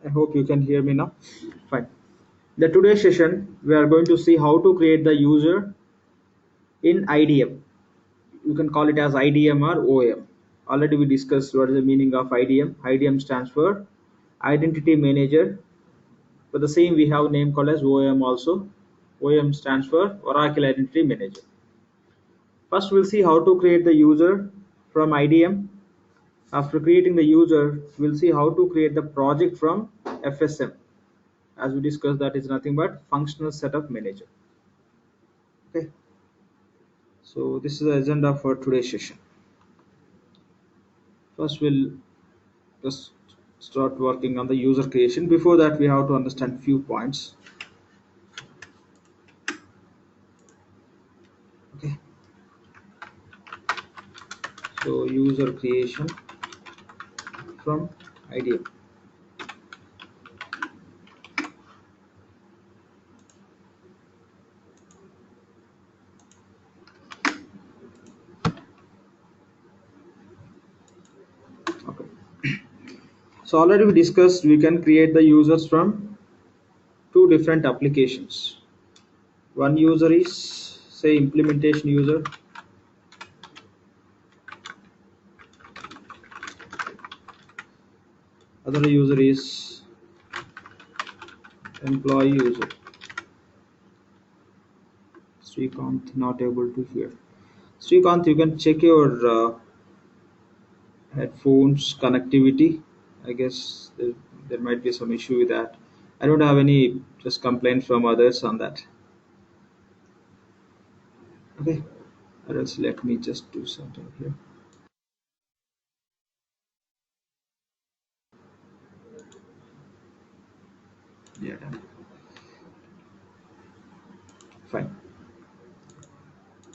I hope you can hear me now. Fine. The today's session, we are going to see how to create the user in IDM. You can call it as IDM or OM. Already we discussed what is the meaning of IDM. IDM stands for Identity Manager. For the same, we have a name called as OM also. OM stands for Oracle Identity Manager. First, we'll see how to create the user from IDM. After creating the user, we'll see how to create the project from FSM. As we discussed, that is nothing but functional setup manager. Okay, so this is the agenda for today's session. First, we'll just start working on the user creation. Before that, we have to understand few points. Okay, so user creation from IDM. Okay, so already we discussed we can create the users from two different applications. One user is, say, implementation user. Other user is employee user. Srikanth not able to hear. Srikanth, you can check your headphones connectivity. I guess there might be some issue with that. I don't have any just complaints from others on that. Okay, or else let me just do something here. Yeah, done. Fine.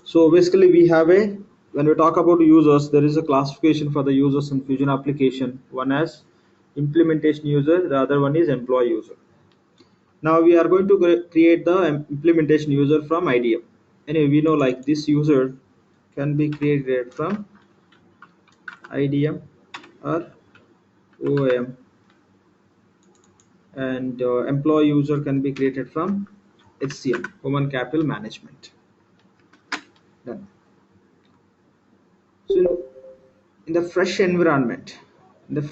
So basically we have when we talk about users, there is a classification for the users in Fusion application. One as implementation user, the other one is employee user. Now we are going to create the implementation user from IDM. Anyway, we know like this user can be created from IDM or OM, and employee user can be created from HCM, Human Capital Management. Done. So in the fresh environment, if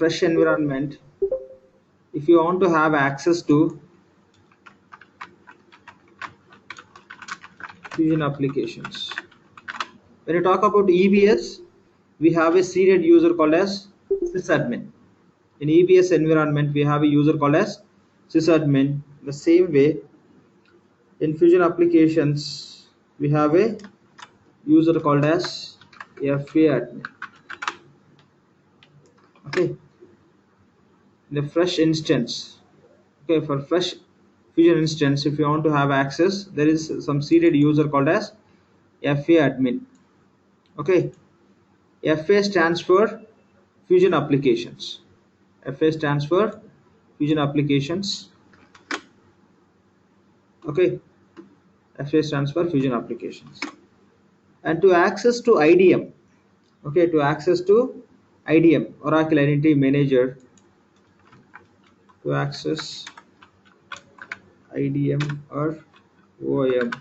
you want to have access to Fusion applications, when you talk about EBS, we have a seeded user called as sysadmin. In EBS environment, we have a user called as sysadmin. The same way, in Fusion applications, we have a user called as FA admin. Okay, in the fresh instance, okay, for fresh Fusion instance, if you want to have access, there is some seeded user called as FA admin. Okay, FA stands for Fusion applications. FA stands for Fusion applications. Okay, FA stands for Fusion applications. And to access to IDM, okay, to access to IDM, Oracle Identity Manager, to access IDM or OIM,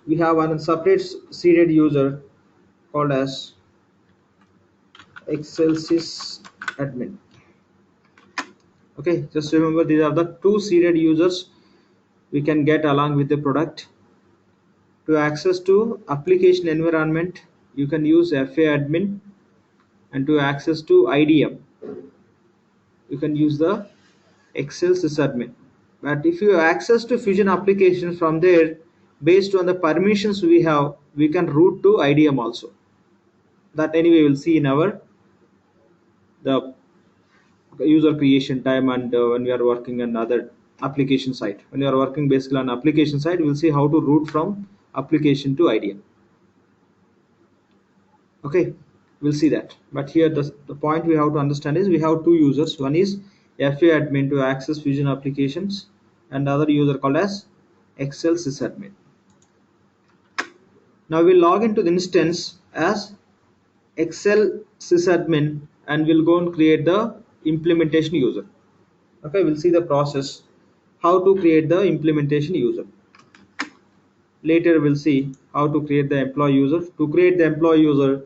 we have one separate seeded user called as Excelsis admin. Okay, just remember these are the two seeded users we can get along with the product. To access to application environment, you can use FA admin, and to access to IDM, you can use the Excel sysadmin. But if you access to Fusion applications from there, based on the permissions we have, we can route to IDM also. That anyway we'll see in our the user creation time, and when we are working on other application side. When we are working basically on application side, we'll see how to route from application to IDM. Okay, we'll see that. But here the point we have to understand is we have two users. One is FA admin to access Fusion applications, and other user called as Excel sysadmin. Now we'll log into the instance as Excel sysadmin, and we'll go and create the implementation user. Okay, we'll see the process how to create the implementation user. Later we'll see how to create the employee user. To create the employee user,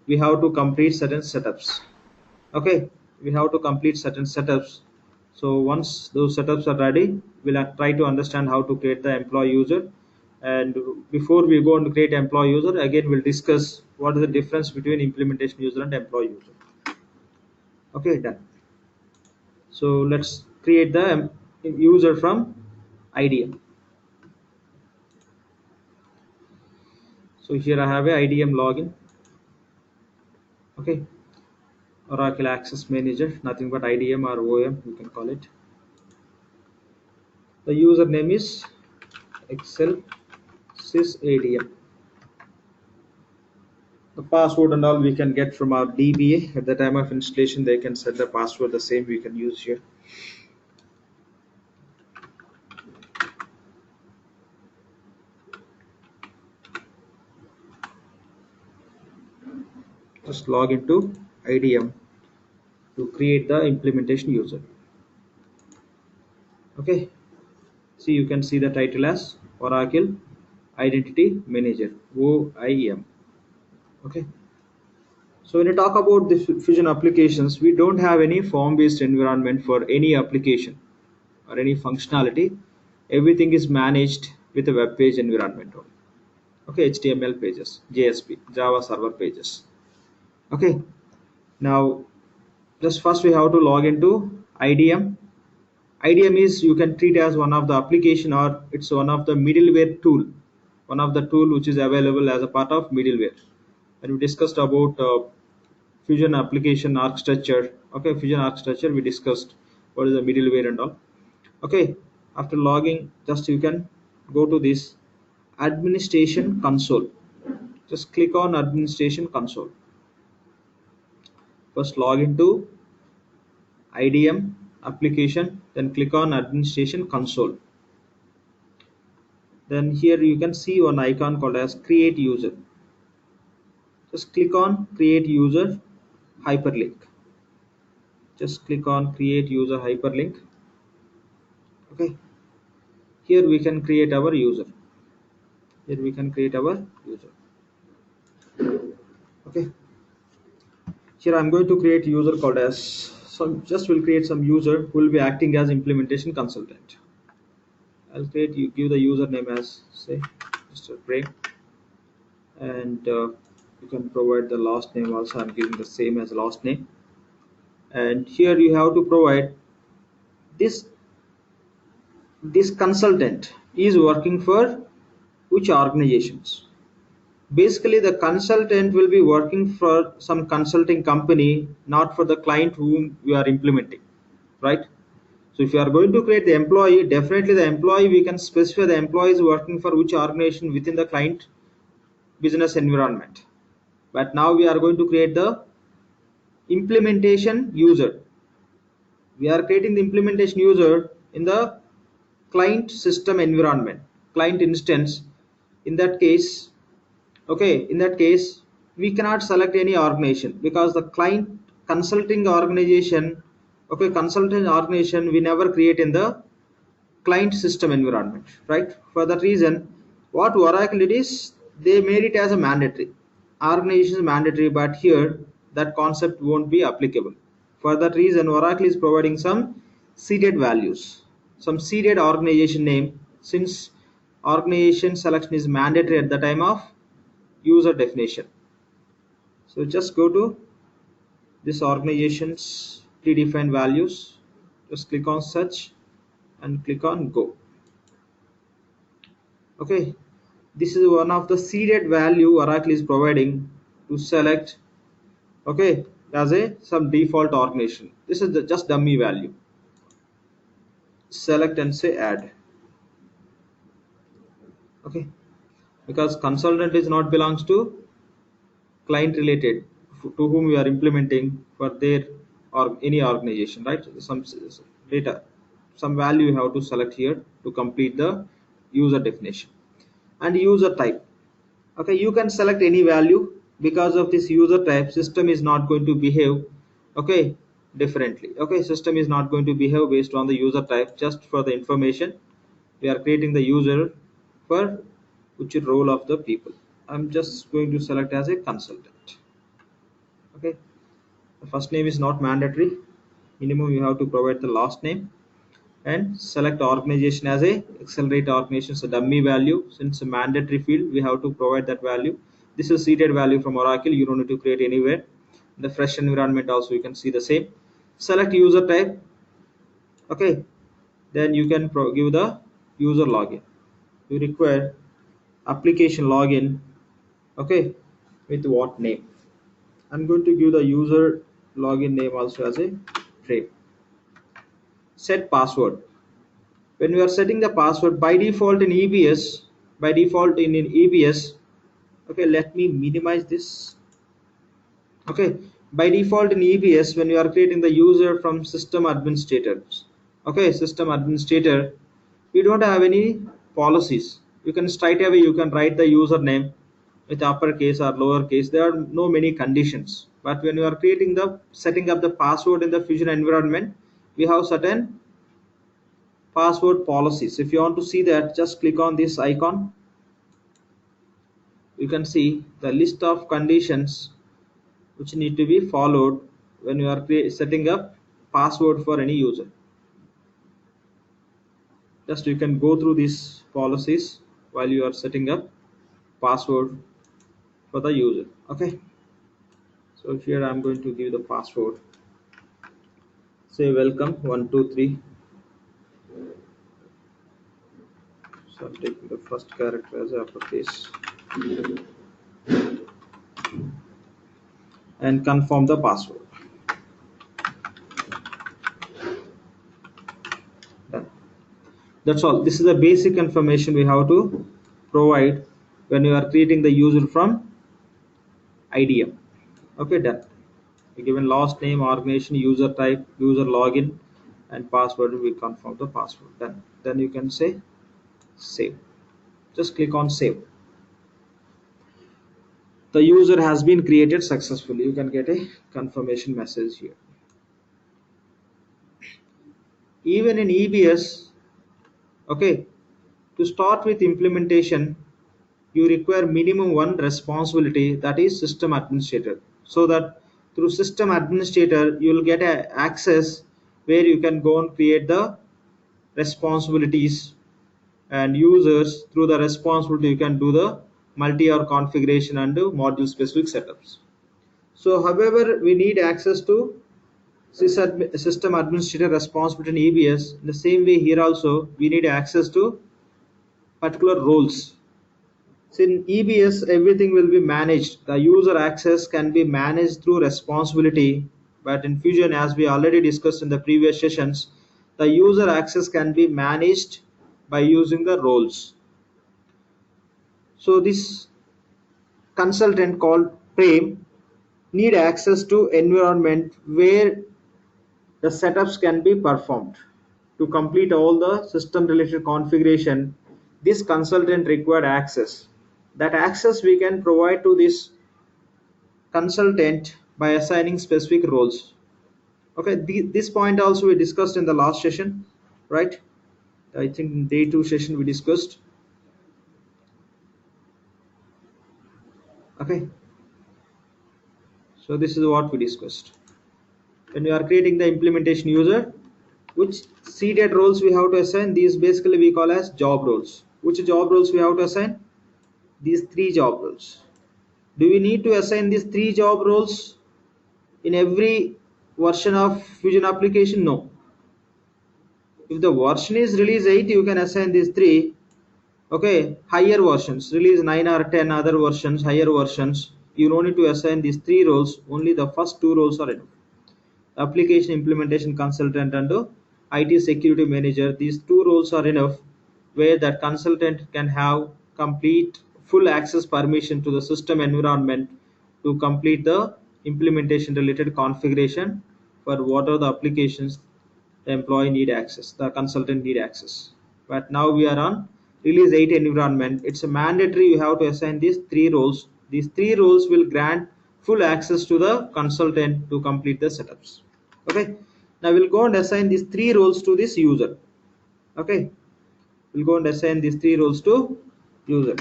we have to complete certain setups. Okay, we have to complete certain setups. So once those setups are ready, we'll try to understand how to create the employee user. And before we go on to create employee user, again we'll discuss what is the difference between implementation user and employee user. Okay, done. So let's create the user from IDM. So here I have a IDM login. Okay, Oracle Access Manager, nothing but IDM or OM, you can call it. The username is Excel sysadm. The password and all we can get from our DBA. At the time of installation, they can set the password the same we can use here. Just log into IDM to create the implementation user. Okay, see, you can see the title as Oracle Identity Manager, OIM. Okay, so when you talk about the Fusion applications, we don't have any form-based environment for any application or any functionality. Everything is managed with a web page environment. Okay, HTML pages, JSP, Java server pages. Okay, now just first we have to log into IDM. IDM is, you can treat as one of the application, or it's one of the middleware tool, one of the tool which is available as a part of middleware. And we discussed about Fusion application architecture. Okay, Fusion architecture we discussed what is the middleware and all. Okay, after logging, just you can go to this administration console. Just click on administration console. First log into IDM application, then click on administration console. Then here you can see one icon called as create user. Just click on create user hyperlink. Just click on create user hyperlink. Okay, here we can create our user. Here we can create our user. Okay, here I'm going to create user called as just will create some user who will be acting as implementation consultant. I'll create, you give the username as say Mr. Prem, and you can provide the last name also. I'm giving the same as last name. And here you have to provide this consultant is working for which organizations. Basically the consultant will be working for some consulting company, not for the client whom we are implementing, right? So if you are going to create the employee, definitely the employee, we can specify the employee is working for which organization within the client business environment. But now we are going to create the implementation user. We are creating the implementation user in the client system environment, client instance. In that case, okay, in that case we cannot select any organization, because the client consulting organization, okay, consulting organization we never create in the client system environment, right? For that reason, what Oracle did is they made it as a mandatory, organization is mandatory, but here that concept won't be applicable. For that reason, Oracle is providing some seeded values, some seeded organization name, since organization selection is mandatory at the time of user definition. So just go to this organization's predefined values, just click on search and click on go. Okay, this is one of the seeded value Oracle is providing to select, okay, as a some default organization. This is the just dummy value. Select and say add. Okay, because consultant is not belongs to client related to whom we are implementing for their or any organization, right? Some data, some value you have to select here to complete the user definition. And user type, okay, you can select any value. Because of this user type, system is not going to behave, okay, differently. Okay, system is not going to behave based on the user type. Just for the information, we are creating the user for which role of the people. I'm just going to select as a consultant. Okay, the first name is not mandatory. Minimum you have to provide the last name, and select organization as a accelerate organization, so dummy value. Since a mandatory field, we have to provide that value. This is seeded value from Oracle. You don't need to create anywhere. In the fresh environment also you can see the same. Select user type. Okay, then you can give the user login. You require application login. Okay, with what name? I'm going to give the user login name also as a frame. Set password. When we are setting the password, by default in EBS, in EBS, okay, let me minimize this. Okay, by default in EBS, when you are creating the user from system administrators, okay, system administrator, you don't have any policies. You can straight away you can write the username with uppercase or lowercase. There are no many conditions. But when you are creating the setting up the password in the Fusion environment, we have certain password policies. If you want to see that, just click on this icon. You can see the list of conditions which need to be followed when you are setting up password for any user. Just you can go through these policies while you are setting up password for the user. Okay, so here I'm going to give the password. Say welcome 123. So I'm taking the first character as uppercase and confirm the password. Done. That's all. This is the basic information we have to provide when you are creating the user from IDM. Okay, done. You given last name, organization, user type, user login, and password. We confirm the password. Done. Then you can say save. Just click on save. The user has been created successfully. You can get a confirmation message here. Even in EBS, okay, to start with implementation, you require minimum one responsibility, that is system administrator. So that through system administrator, you will get a access where you can go and create the responsibilities, and users through the responsibility you can do the multi-hour configuration and module specific setups. So however, we need access to system administrator responsibility in EBS. In the same way here also we need access to particular roles. So in EBS everything will be managed. The user access can be managed through responsibility, but in Fusion, as we already discussed in the previous sessions, the user access can be managed by using the roles. So this consultant called Prem need access to environment where the setups can be performed. To complete all the system related configuration, this consultant required access. That access we can provide to this consultant by assigning specific roles. Okay, this point also we discussed in the last session, right? I think in day 2 session we discussed. Okay, so this is what we discussed. When we are creating the implementation user, which seeded roles we have to assign, these basically we call as job roles. Which job roles we have to assign? These 3 job roles. Do we need to assign these 3 job roles in every version of Fusion application? No. If the version is release 8, you can assign these 3. Okay, higher versions, release 9 or 10 other versions, higher versions, you don't need to assign these 3 roles. Only the first 2 roles are enough. Application implementation consultant and IT security manager, these 2 roles are enough, where that consultant can have complete full access permission to the system environment to complete the implementation related configuration for what are the applications the employee need access, the consultant need access. But now we are on release 8 environment. It's a mandatory you have to assign these 3 roles. These 3 roles will grant full access to the consultant to complete the setups. Okay, now we'll go and assign these three roles to this user. Okay, we'll go and assign these three roles to user.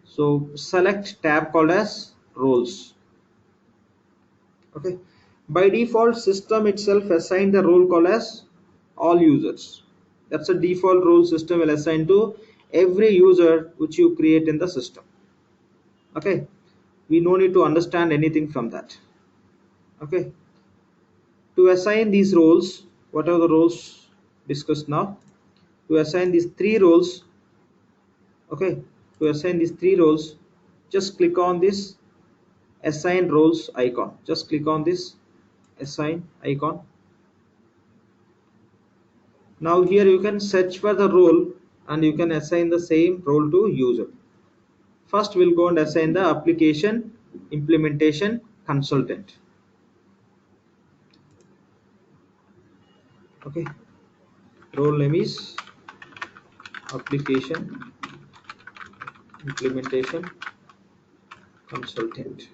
So select tab called as roles. Okay, by default system itself assign the role called as all users. That's a default role system will assign to every user which you create in the system. Okay, we no need to understand anything from that. Okay, to assign these roles, what are the roles discussed now? To assign these three roles, okay, to assign these three roles, just click on this assign roles icon. Just click on this assign icon. Now here you can search for the role and you can assign the same role to user. First we'll go and assign the application implementation consultant. Okay, role name is application implementation consultant.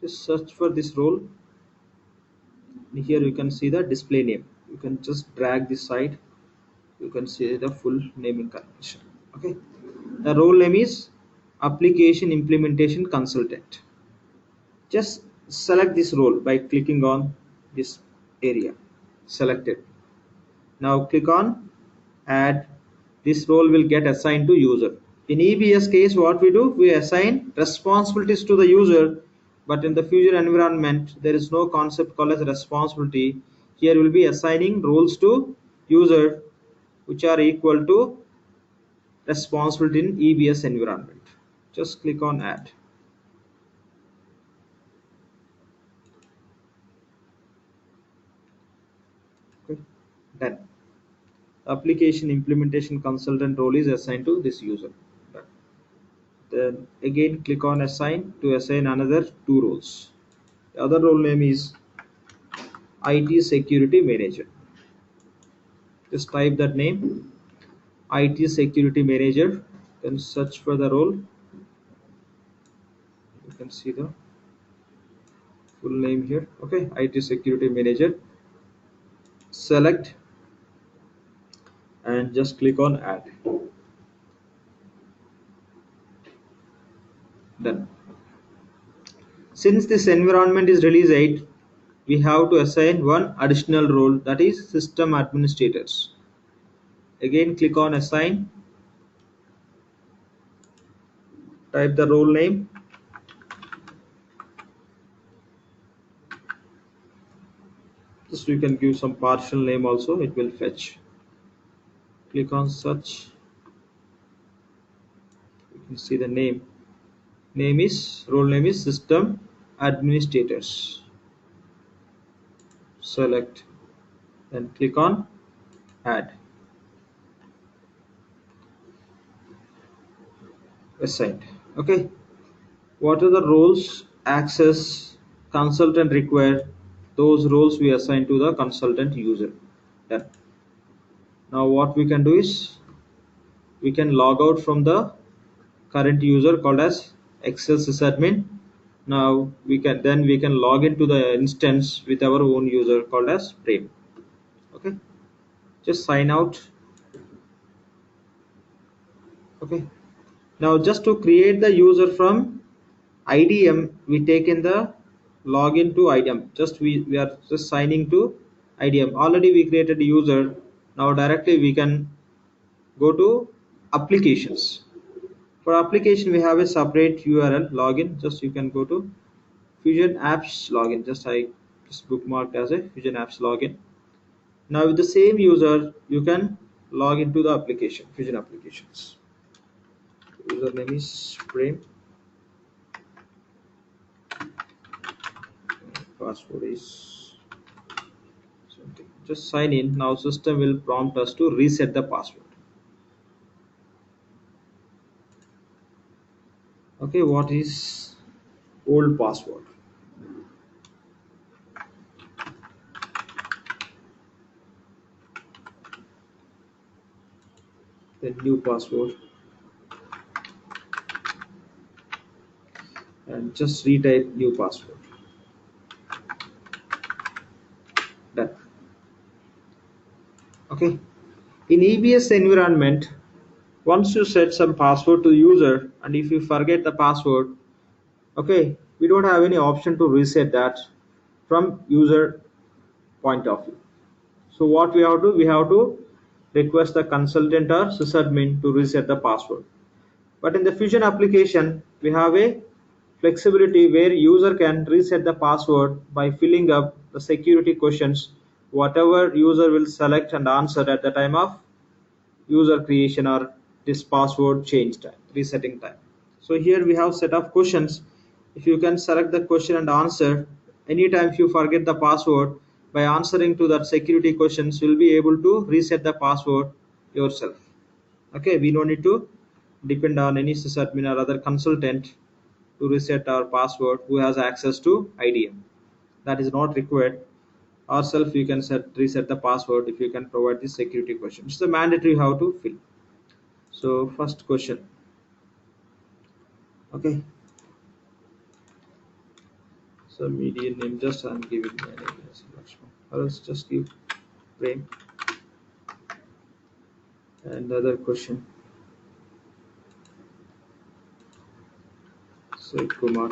Just search for this role. Here you can see the display name. You can just drag this side. You can see the full naming convention. Okay, the role name is application implementation consultant. Just select this role by clicking on this area. Select it. Now click on add. This role will get assigned to user. In EBS case, what we do, we assign responsibilities to the user, but in the Fusion environment, there is no concept called as responsibility. Here we will be assigning roles to user which are equal to responsibility in EBS environment. Just click on add. Okay. Done. Application implementation consultant role is assigned to this user. Done. Then again click on assign to assign another two roles. The other role name is IT security manager. Just type that name, IT security manager. Then search for the role. You can see the full name here. Okay, IT security manager. Select and just click on add. Done. Since this environment is release 8, we have to assign one additional role, that is system administrators. Again click on assign, type the role name, just you can give some partial name also, it will fetch. Click on search, you can see the name is role name is system administrators. Select and click on add. Assigned. Okay, what are the roles access consultant require? Those roles we assign to the consultant user. Done. Now what we can do is we can log out from the current user called as Excel sysadmin. Now we can log into the instance with our own user called as Prem. Okay, just sign out. Okay, now just to create the user from IDM, we take in the login to IDM. Just we are just signing to IDM. Already we created a user. Now directly we can go to applications. For application we have a separate URL login. Just you can go to Fusion Apps login. Just bookmarked as a Fusion Apps login. Now with the same user you can log into the application, Fusion applications. Username is Prem. Password is something. Just sign in. Now system will prompt us to reset the password. Okay, what is old password? The new password. and just retype new password. Done. Okay. In EBS environment, once you set some password to user and if you forget the password, okay, we don't have any option to reset that from user point of view. So what we have to do, we have to request the consultant or sysadmin to reset the password. But in the Fusion application, we have a flexibility where user can reset the password by filling up the security questions, whatever user will select and answer at the time of user creation or this password change time, resetting time. So here we have set of questions. If you can select the question and answer, anytime if you forget the password, by answering to that security questions, you'll be able to reset the password yourself. Okay, we don't need to depend on any sysadmin or other consultant to reset our password who has access to IDM. That is not required. Ourselves you can reset the password if you can provide the security question. It's the mandatory how to fill. So first question. Okay. So median name, just I'm giving my name as Lakshman. Or else just give Prem. And other question. Say Kumar.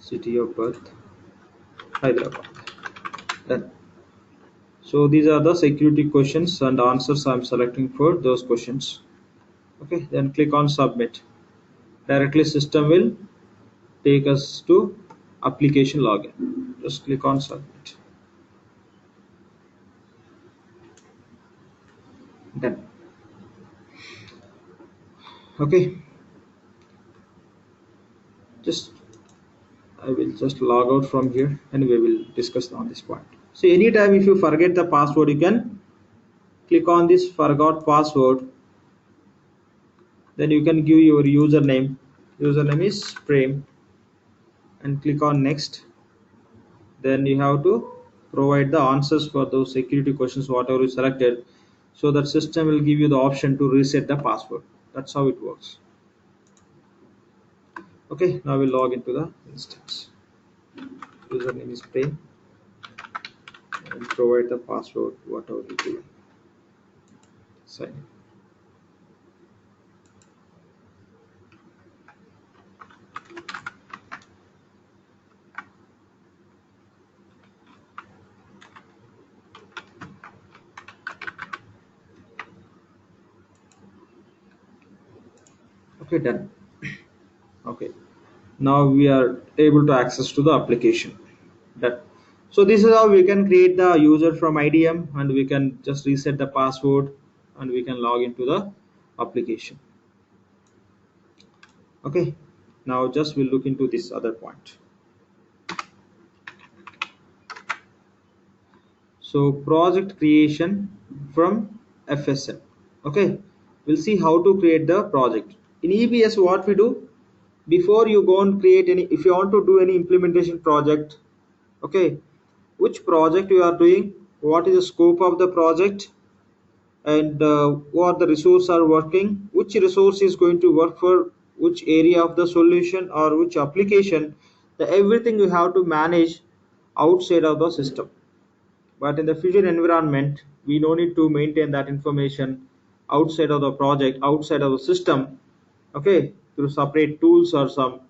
City of birth Hyderabad. Done. So these are the security questions and answers I'm selecting for those questions. Okay, then click on submit. Directly system will take us to application login. Just click on submit. Done. Okay, just I will just log out from here and we will discuss on this point. So anytime if you forget the password, you can click on this forgot password. Then you can give your username. Username is Prem and click on next. Then you have to provide the answers for those security questions whatever you selected, so that system will give you the option to reset the password. That's how it works. Okay, now we'll log into the instance. Username is Prem and provide the password whatever you do. Sign in. Okay, done. Okay, now we are able to access to the application. Done. So this is how we can create the user from IDM and we can just reset the password and we can log into the application. Okay, now just we'll look into this other point. So project creation from FSM. Okay, we'll see how to create the project. In EBS, what we do, before you go and create any, if you want to do any implementation project, okay, which project you are doing, what is the scope of the project, and what the resource are working, which resource is going to work for which area of the solution or which application, the everything you have to manage outside of the system. But in the Fusion environment, we don't need to maintain that information outside of the project, outside of the system, okay, through separate tools or some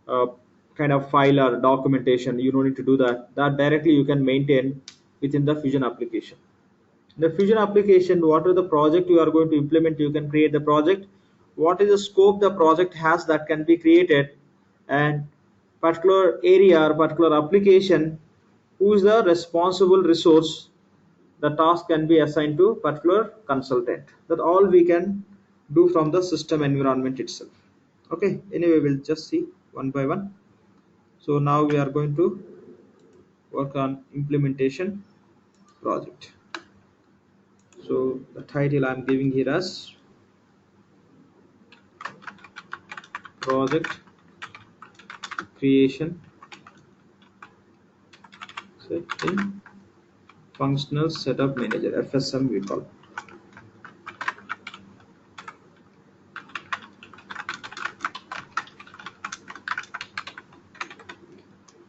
uh, kind of file or documentation. You don't need to do that. That directly you can maintain within the Fusion application. The Fusion application, what are the project you are going to implement, you can create the project. What is the scope the project has that can be created, and particular area or particular application, who is the responsible resource, the task can be assigned to particular consultant. That all we can do from the system environment itself. Okay, anyway, we'll just see one by one. So now we are going to work on implementation project. So the title I'm giving here as project creation set in functional setup manager, FSM we call.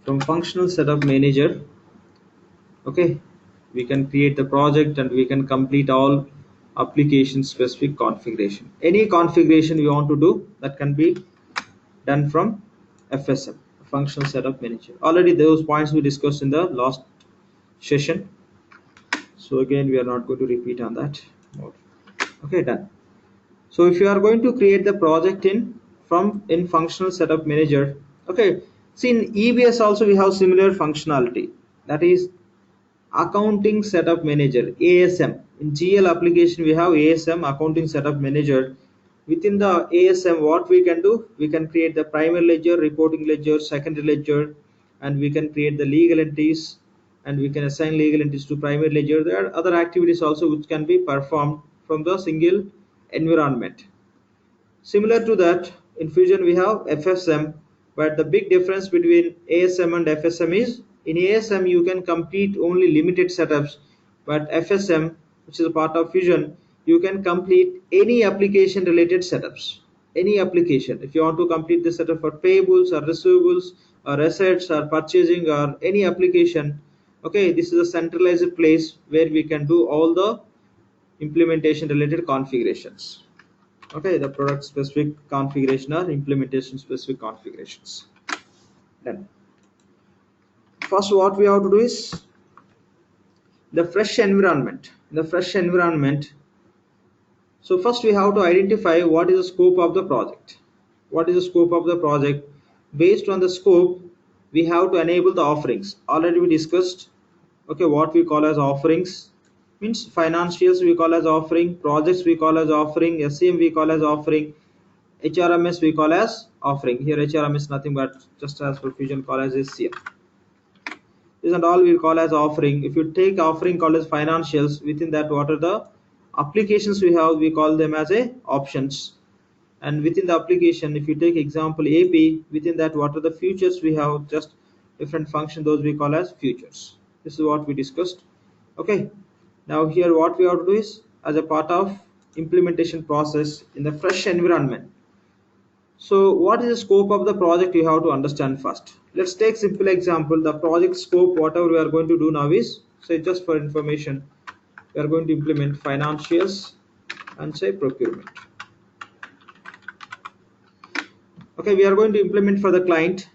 from functional setup manager, okay, we can create the project and we can complete all application specific configuration. Any configuration we want to do, that can be done from FSM, functional setup manager. Already those points we discussed in the last session, so again we are not going to repeat on that. Okay, done. So if you are going to create the project in functional setup manager, okay, see in EBS also we have similar functionality, that is accounting setup manager, ASM. In GL application we have ASM, accounting setup manager. Within the ASM, what we can do, we can create the primary ledger, reporting ledger, secondary ledger, and we can create the legal entities, and we can assign legal entities to primary ledger. There are other activities also which can be performed from the single environment. Similar to that, in Fusion we have FSM, but the big difference between ASM and FSM is in ASM you can complete only limited setups, but FSM, which is a part of Fusion, you can complete any application related setups. Any application. If you want to complete the setup for payables or receivables or assets or purchasing or any application, okay, this is a centralized place where we can do all the implementation related configurations. Okay, the product specific configuration or implementation specific configurations. Then first what we have to do is the fresh environment. The fresh environment, so first we have to identify what is the scope of the project. What is the scope of the project? Based on the scope, we have to enable the offerings. Already we discussed, okay, what we call as offerings means financials we call as offering, projects we call as offering, SCM we call as offering, HRMS we call as offering. Here HRMS is nothing but just as for Fusion call as SCM. This and all we call as offering. If you take offering called as financials, within that what are the applications we have, we call them as a options. And within the application, if you take example AP, within that what are the features we have, just different function, those we call as features. This is what we discussed. Okay, now here what we have to do is as a part of implementation process in the fresh environment. So what is the scope of the project, you have to understand first. Let's take simple example. The project scope, whatever we are going to do now is, say just for information, we are going to implement financials and say procurement. Okay, we are going to implement for the client,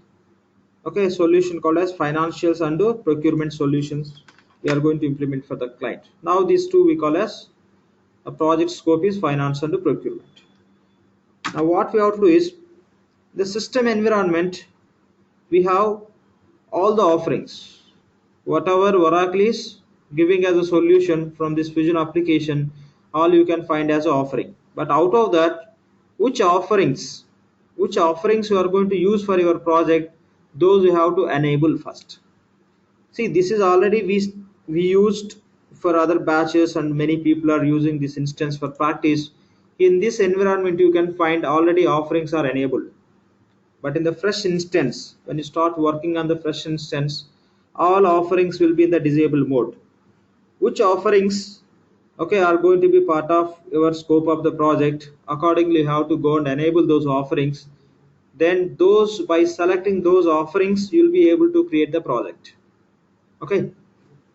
okay, solution called as financials and procurement solutions we are going to implement for the client. Now these two we call as a project scope is finance and procurement. Now what we have to do is the system environment, we have all the offerings, whatever Oracle is giving as a solution from this Fusion application, all you can find as an offering. But out of that, which offerings you are going to use for your project, those you have to enable first. See, this is already we used for other batches and many people are using this instance for practice. In this environment you can find already offerings are enabled, but in the fresh instance, when you start working on the fresh instance, all offerings will be in the disable mode. Which offerings, okay, are going to be part of your scope of the project, accordingly you have to go and enable those offerings. Then those, by selecting those offerings, you'll be able to create the project. Okay,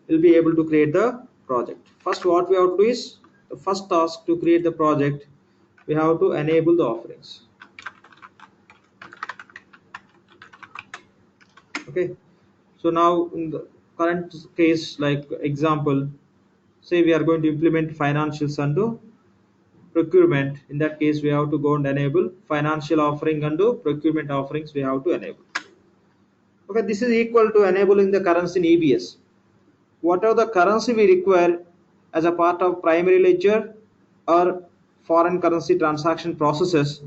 you'll be able to create the project. First what we have to do is, the first task to create the project, we have to enable the offerings. Okay, so now in the current case, like example, say we are going to implement financials and procurement. In that case we have to go and enable financial offering and procurement offerings we have to enable. Okay, this is equal to enabling the currency in EBS. Whatever the currency we require as a part of primary ledger or foreign currency transaction processes,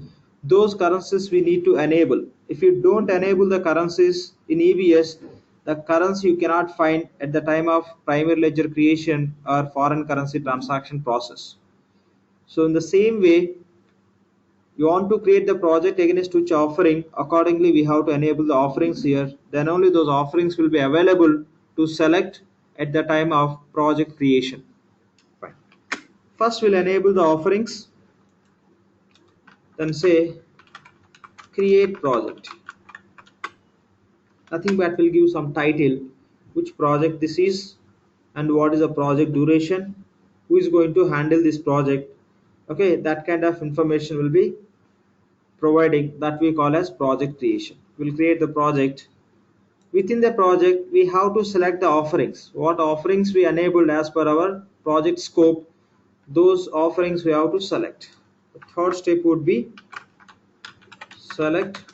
those currencies we need to enable. If you don't enable the currencies in EBS, the currency you cannot find at the time of primary ledger creation or foreign currency transaction process. So in the same way, you want to create the project against which offering, accordingly we have to enable the offerings here. Then only those offerings will be available to select at the time of project creation. Fine. First we'll enable the offerings, then say create project. Nothing but will give some title, which project this is, and what is the project duration, who is going to handle this project. Okay, that kind of information will be providing, that we call as project creation. We'll create the project. Within the project, we have to select the offerings. What offerings we enabled as per our project scope, those offerings we have to select. The third step would be select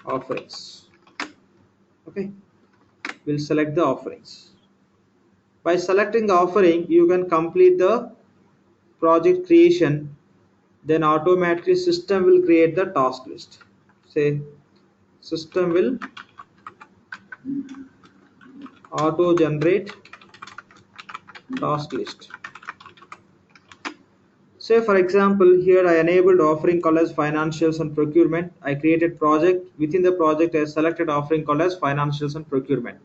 offerings. Okay, we'll select the offerings. By selecting the offering, you can complete the project creation. Then automatically system will create the task list. Say system will auto generate task list. Say for example, here I enabled offering called as financials and procurement. I created project. Within the project, I selected offering called as financials and procurement.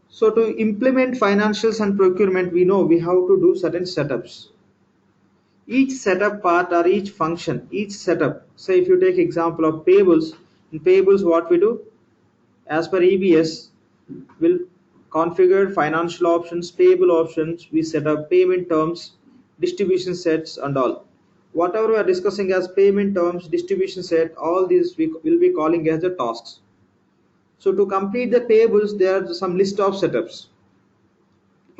So to implement financials and procurement, we know we have to do certain setups. Each setup part or each function, each setup. Say if you take example of payables, in payables what we do, as per EBS, will configure financial options, payable options, we set up payment terms, distribution sets and all. Whatever we are discussing as payment terms, distribution set, all these we will be calling as the tasks. So to complete the payables, there are some list of setups.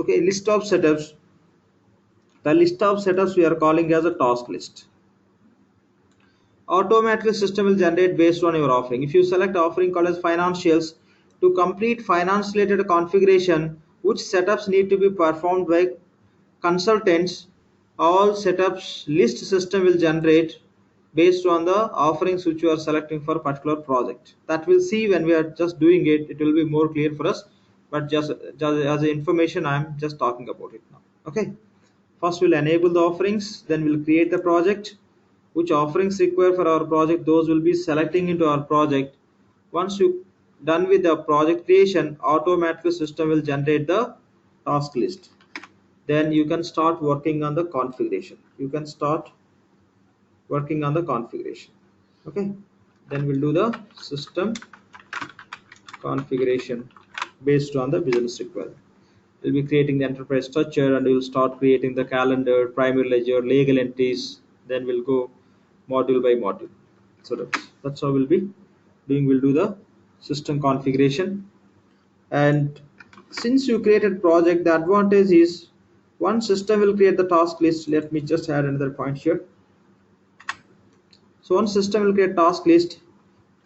Okay, list of setups. The list of setups we are calling as a task list. Automatically system will generate based on your offering. If you select offering called as financials, to complete finance related configuration, which setups need to be performed by consultants, all setups list system will generate based on the offerings which you are selecting for a particular project. That we'll see when we are just doing it. It will be more clear for us, but just as information I am just talking about it now. Okay, first we'll enable the offerings, then we'll create the project. Which offerings require for our project, those will be selecting into our project. Once you done with the project creation, automatically system will generate the task list. Then you can start working on the configuration. You can start working on the configuration. Okay, then we'll do the system configuration based on the business requirement. We'll be creating the enterprise structure, and we'll start creating the calendar, primary ledger, legal entities. Then we'll go module by module. So that's how we'll be doing. We'll do the system configuration. And since you created project, the advantage is one system will create the task list. Let me just add another point here. So one system will create task list.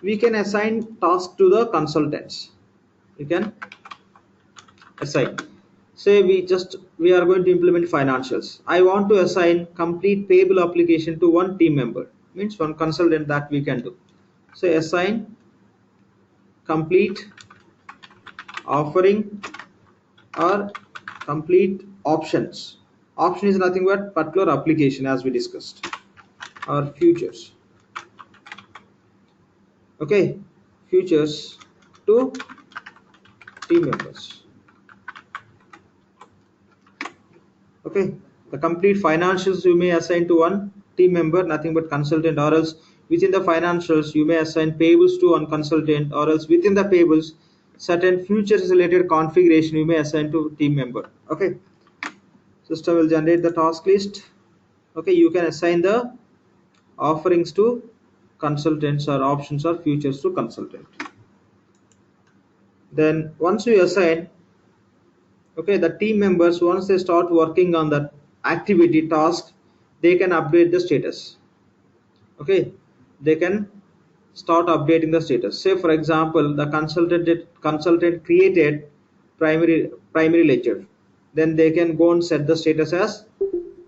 We can assign tasks to the consultants. You can assign. Say we are going to implement financials. I want to assign complete payable application to one team member. Means one consultant that we can do. Say assign complete offering or complete options. Option is nothing but particular application as we discussed. Or futures. Okay, futures to team members. Okay, the complete financials you may assign to one team member, nothing but consultant, or else within the financials you may assign payables to one consultant, or else within the payables certain futures related configuration you may assign to team member. Okay, system will generate the task list. Okay, you can assign the offerings to consultants or options or futures to consultant. Then once you assign, okay, the team members, once they start working on that activity task, they can update the status. Okay, they can start updating the status. Say for example, the consultant created primary ledger, then they can go and set the status as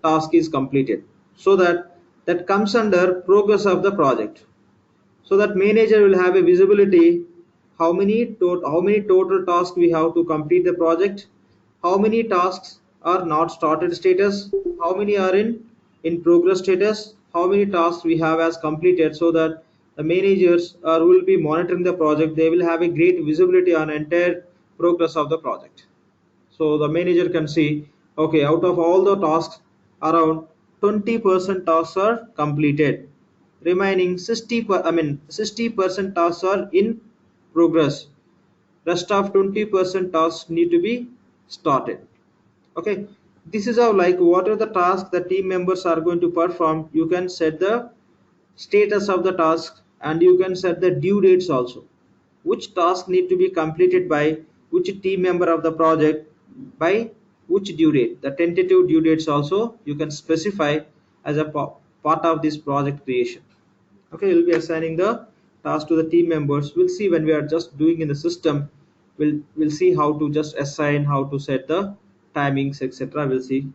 task is completed, so that comes under progress of the project. So that manager will have a visibility how many total tasks we have to complete the project, how many tasks are not started status, how many are in progress status, how many tasks we have as completed, so that the managers will be monitoring the project. They will have a great visibility on entire progress of the project. So the manager can see, okay, out of all the tasks, around 20% tasks are completed, remaining 60% tasks are in progress. Rest of 20% tasks need to be started. Okay, this is how, like, what are the tasks the team members are going to perform. You can set the status of the task, and you can set the due dates also, which task need to be completed by which team member of the project, by which due date. The tentative due dates also you can specify as a part of this project creation. Okay, we'll be assigning the task to the team members. We'll see when we are just doing in the system. We'll see how to just assign, how to set the timings, etc. We'll see.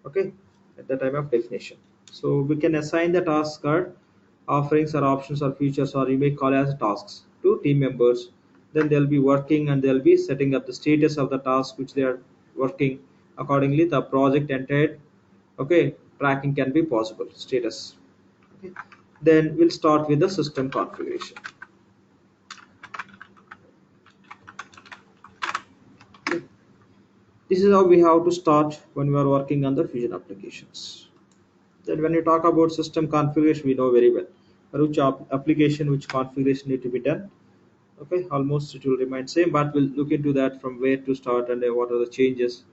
Okay, at the time of definition. So we can assign the task or offerings or options or features, or you may call as tasks, to team members. Then they'll be working and they'll be setting up the status of the task which they are working. Accordingly the project entered, okay, tracking can be possible status. Okay. Then we'll start with the system configuration. Okay. This is how we have to start when we are working on the Fusion applications. Then when you talk about system configuration, we know very well which application, which configuration need to be done. Okay, almost it will remain same, but we'll look into that from where to start and what are the changes.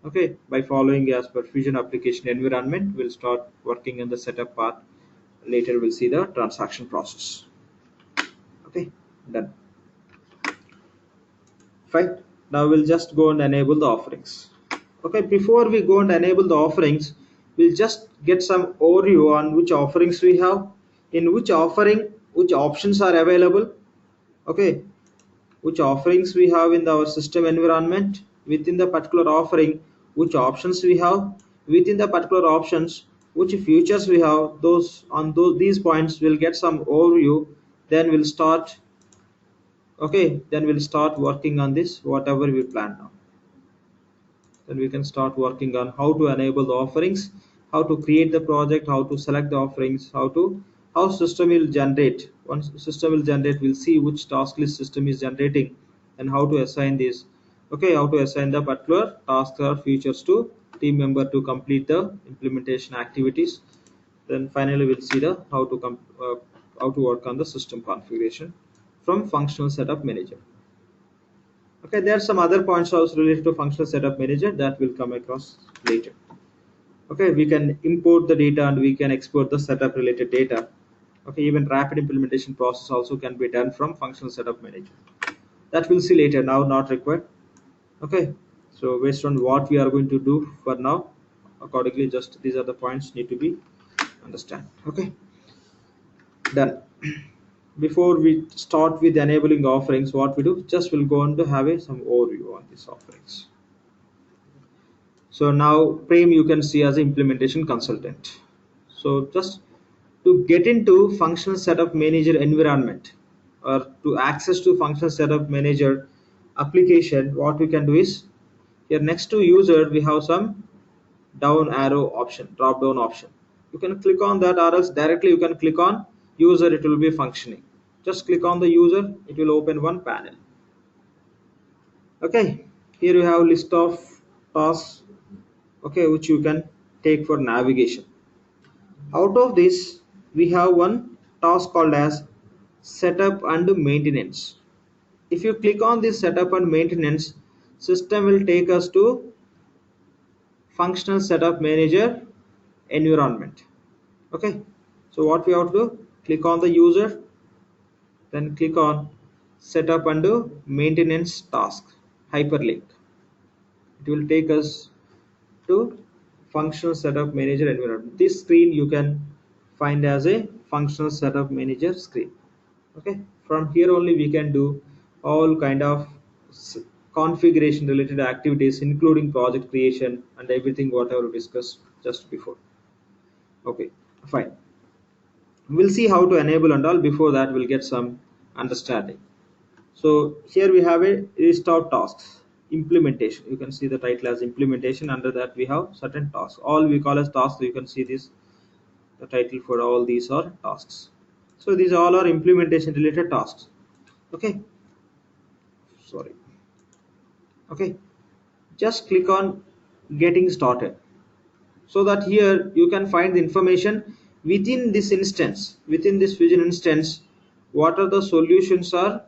Okay, by following as per Fusion application environment, we'll start working on the setup part. Later we'll see the transaction process. Okay, done. Fine. Now we'll just go and enable the offerings. Okay, before we go and enable the offerings, we'll just get some overview on which offerings we have, in which offering which options are available. Okay, which offerings we have in our system environment, within the particular offering which options we have, within the particular options which features we have. Those on these points we'll get some overview. Then we'll start. Okay, then we'll start working on this whatever we plan now. Then we can start working on how to enable the offerings, how to create the project, how to select the offerings, how system will generate. Once system will generate, we'll see which task list system is generating and how to assign this. Okay, how to assign the particular tasks or features to team member to complete the implementation activities. Then finally we'll see the how to work on the system configuration from functional setup manager. Okay, there are some other points also related to functional setup manager that will come across later. Okay, we can import the data and we can export the setup related data. Okay, even rapid implementation process also can be done from functional setup manager. That we'll see later, now not required. Okay, so based on what we are going to do for now, accordingly just these are the points need to be understand. Okay, done. Before we start with enabling offerings, what we do, just we'll go on to have some overview on these offerings. So now Prem you can see as an implementation consultant. So just to get into functional setup manager environment, or to access to functional setup manager application, what we can do is, here next to user we have some down arrow option, drop down option. You can click on that, or else directly you can click on user, it will be functioning. Just click on the user, it will open one panel. Okay, here you have list of tasks, okay, which you can take for navigation. Out of this we have one task called as setup and maintenance. If you click on this setup and maintenance, system will take us to functional setup manager environment. Okay, so what we have to do, click on the user, then click on setup and maintenance task, hyperlink. It will take us to functional setup manager environment. This screen you can find as a functional setup manager screen. Okay, from here only we can do all kind of configuration related activities, including project creation and everything whatever we discussed just before. Okay, fine. We'll see how to enable and all. Before that we'll get some understanding. So here we have a list of tasks, implementation. You can see the title as implementation. Under that we have certain tasks, all we call as tasks. You can see this, the title for all these are tasks. So these all are implementation related tasks. Okay, sorry. Okay, just click on getting started, so that here you can find the information within this instance, within this Fusion instance, what are the solutions are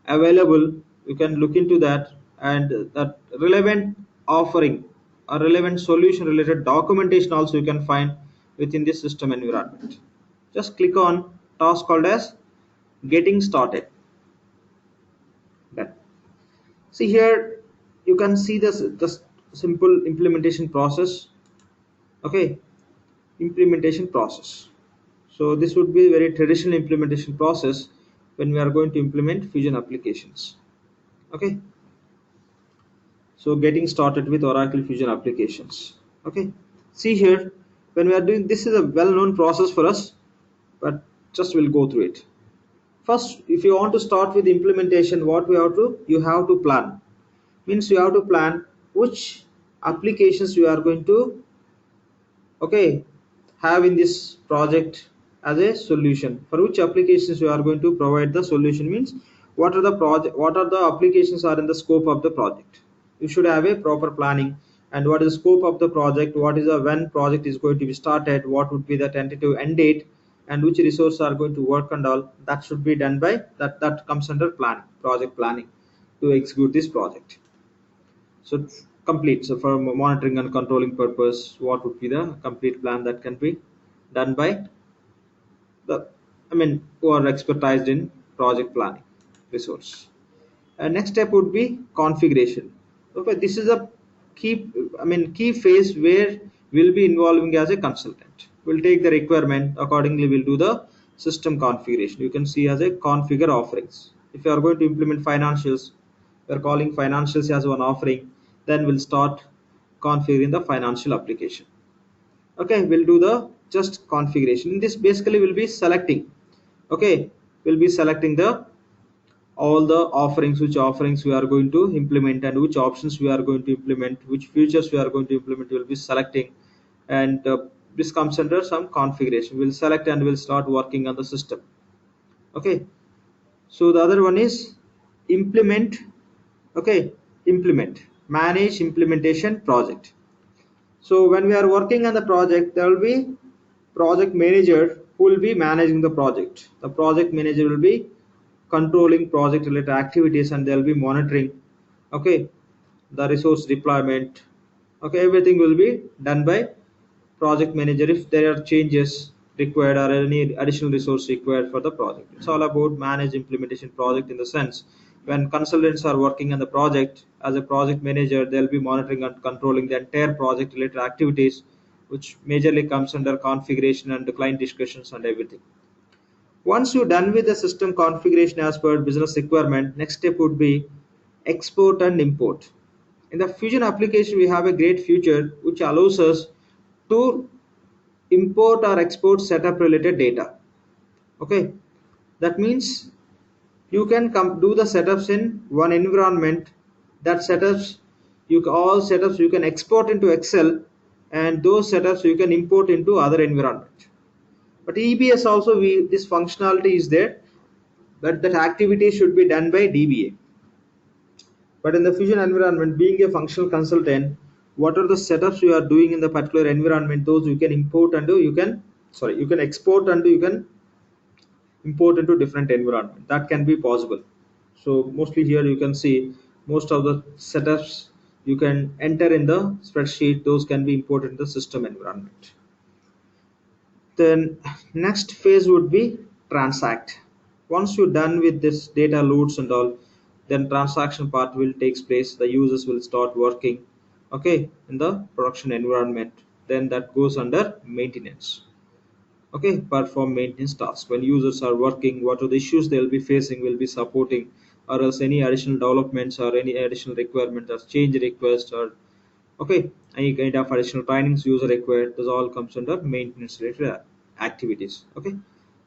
available, you can look into that, and that relevant offering or relevant solution related documentation also you can find within this system environment. Just click on task called as getting started. Done. See here, you can see this simple implementation process. Okay, implementation process. So this would be a very traditional implementation process when we are going to implement Fusion applications. Okay, so getting started with Oracle Fusion applications. Okay, see here, when we are doing this is a well-known process for us, but just we'll go through it. First, if you want to start with implementation, what we have to, you have to plan. Means you have to plan which applications you are going to, okay, have in this project as a solution. For which applications you are going to provide the solution, means what are the project, what are the applications are in the scope of the project. You should have a proper planning, and what is the scope of the project, what is the when project is going to be started, what would be the tentative end date, and which resources are going to work, and all that should be done by that comes under planning, project planning, to execute this project. So complete, so for monitoring and controlling purpose, what would be the complete plan that can be done by the, I mean, who are expertised in project planning resource. Next step would be configuration. Okay, this is a key, I mean, key phase where we'll be involving as a consultant. We'll take the requirement, accordingly we'll do the system configuration. You can see as a configure offerings. If you are going to implement financials, we are calling financials as one offering, then we'll start configuring the financial application. Okay, we'll do the just configuration. This basically will be selecting, okay, we'll be selecting the all the offerings, which offerings we are going to implement, and which options we are going to implement, which features we are going to implement, we'll be selecting. And this comes under some configuration. We'll select and we'll start working on the system. Okay, so the other one is implement. Okay, implement, manage implementation project. So when we are working on the project, there will be project manager who will be managing the project. The project manager will be controlling project related activities, and they'll be monitoring, okay, the resource deployment. Okay, everything will be done by project manager if there are changes required or any additional resource required for the project. It's all about manage implementation project, in the sense when consultants are working on the project as a project manager, they'll be monitoring and controlling the entire project related activities, which majorly comes under configuration and the client discussions and everything. Once you're done with the system configuration as per business requirement, next step would be export and import. In the Fusion application, we have a great feature which allows us to import or export setup related data. Okay, that means you can do the setups in one environment. That setups, all setups you can export into Excel, and those setups you can import into other environment. But EBS also, this functionality is there, but that activity should be done by DBA. But in the Fusion environment, being a functional consultant, what are the setups you are doing in the particular environment, those you can import and you can, sorry, you can export and you can import into different environment. That can be possible. So mostly here you can see most of the setups you can enter in the spreadsheet, those can be imported in the system environment. Then next phase would be transact. Once you're done with this data loads and all, then transaction part will takes place. The users will start working, okay, in the production environment. Then that goes under maintenance. Okay, perform maintenance tasks. When users are working, what are the issues they'll be facing, will be supporting, or else any additional developments or any additional requirement or change request, or okay, any kind of additional trainings user required, this all comes under maintenance related activities. Okay,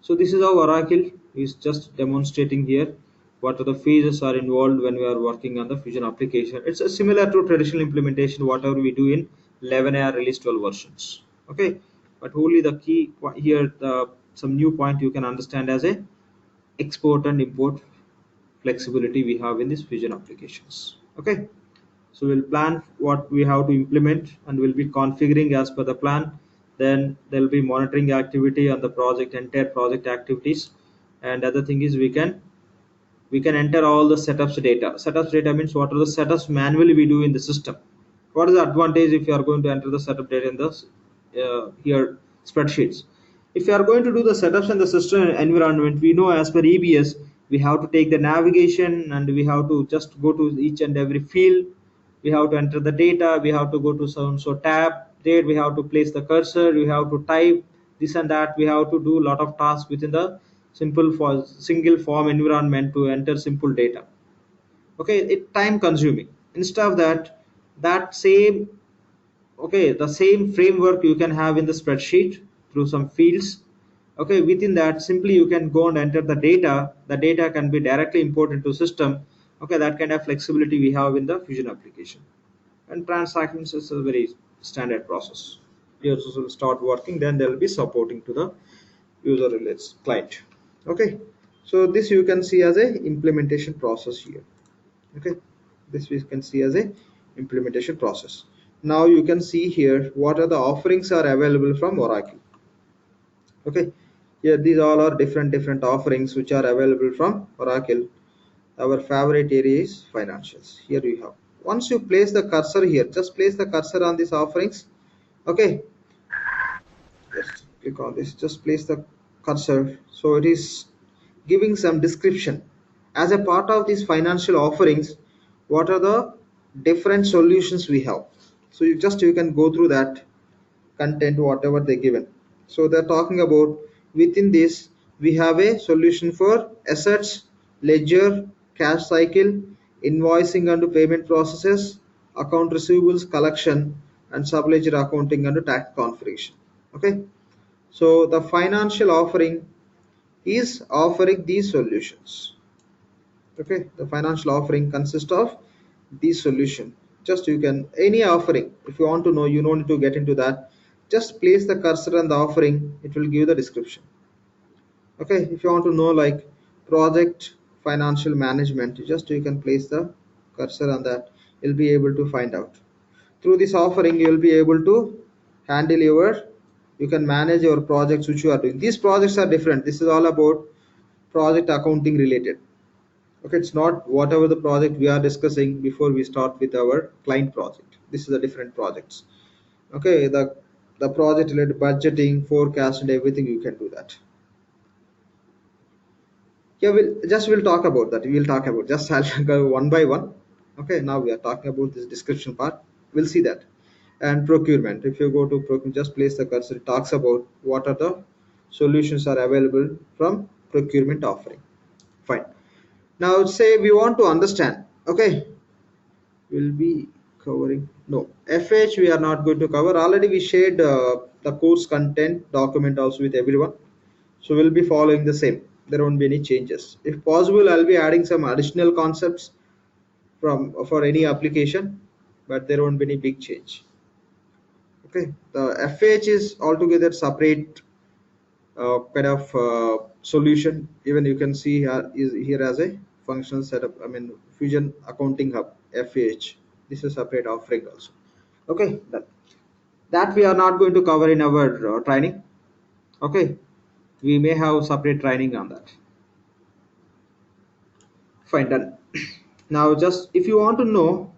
so this is how Oracle is just demonstrating here what are the phases are involved when we are working on the Fusion application. It's similar to traditional implementation, whatever we do in 11 release 12 versions. Okay, but only the key here, the some new point you can understand as a export and import flexibility we have in this Fusion applications. Okay, so we'll plan what we have to implement, and we'll be configuring as per the plan. Then there'll be monitoring activity on the project, entire project activities. And other thing is we can We can enter all the setups data. Setups data means what are the setups manually we do in the system. What is the advantage if you are going to enter the setup data in this here spreadsheets? If you are going to do the setups in the system environment, we know as per EBS we have to take the navigation and we have to just go to each and every field. We have to enter the data, we have to go to some so tab there, we have to place the cursor, we have to type this and that, we have to do a lot of tasks within the simple for single form environment to enter simple data. Okay, it time consuming. Instead of that, that same, okay, the same framework you can have in the spreadsheet through some fields. Okay, within that simply you can go and enter the data. The data can be directly imported to system. Okay, that kind of flexibility we have in the Fusion application. And transactions is a very standard process. Users will start working, then they'll be supporting to the user relates client. Okay, so this you can see as a implementation process here. Okay, this we can see as a implementation process. Now you can see here what are the offerings are available from Oracle. Okay, here these all are different offerings which are available from Oracle. Our favorite area is financials. Here we have, once you place the cursor here, just place the cursor on these offerings. Okay, just click on this, just place the cursor. So it is giving some description as a part of these financial offerings, what are the different solutions we have. So you can go through that content whatever they given. So they're talking about within this we have a solution for assets, ledger, cash cycle, invoicing and payment processes, account receivables collection, and sub-ledger accounting and tax configuration. Okay, so the financial offering is offering these solutions. Okay, the financial offering consists of these solution. Just you can any offering, if you want to know, you don't need to get into that, just place the cursor on the offering, it will give the description. Okay, if you want to know like project financial management, you can place the cursor on that, you'll be able to find out. Through this offering you will be able to handle your, you can manage your projects which you are doing. These projects are different. This is all about project accounting related. Okay, it's not whatever the project we are discussing before we start with our client project. This is a different projects. Okay, the project related budgeting, forecast, and everything you can do that. Yeah, we'll talk about that. We'll talk about, just I'll go one by one. Okay, now we are talking about this description part. We'll see that. And procurement, if you go to procurement, just place the cursor, it talks about what are the solutions are available from procurement offering. Fine. Now say we want to understand. Okay, we'll be covering, no, FH we are not going to cover. Already we shared the course content document also with everyone, so we'll be following the same. There won't be any changes. If possible, I'll be adding some additional concepts from for any application, but there won't be any big change. Okay, the FH is altogether separate kind of solution. Even you can see here is here as a functional setup. I mean Fusion Accounting Hub FH. This is a separate offering also. Okay, that we are not going to cover in our training. Okay, we may have separate training on that. Fine, done. Now just if you want to know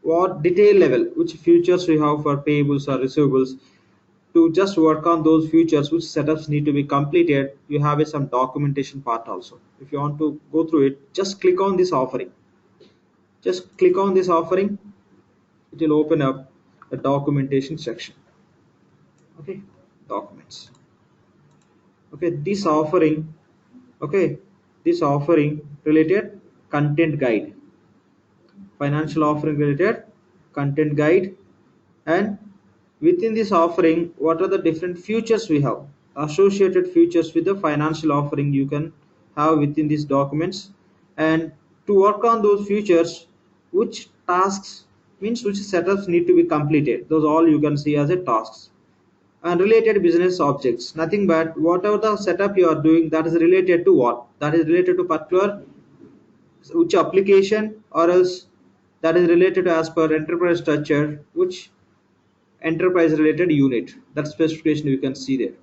what detail level which features we have for payables or receivables, to just work on those features which setups need to be completed, you have some documentation part also. If you want to go through it, just click on this offering. Just click on this offering, it will open up the documentation section. Okay, documents. Okay, this offering, okay, this offering related content guide, financial offering related content guide. And within this offering, what are the different features we have, associated features with the financial offering you can have within these documents. And to work on those features, which tasks means which setups need to be completed, those all you can see as a tasks. And related business objects, nothing but whatever the setup you are doing, that is related to what, that is related to particular which application, or else that is related to as per enterprise structure which enterprise related unit, that specification you can see there.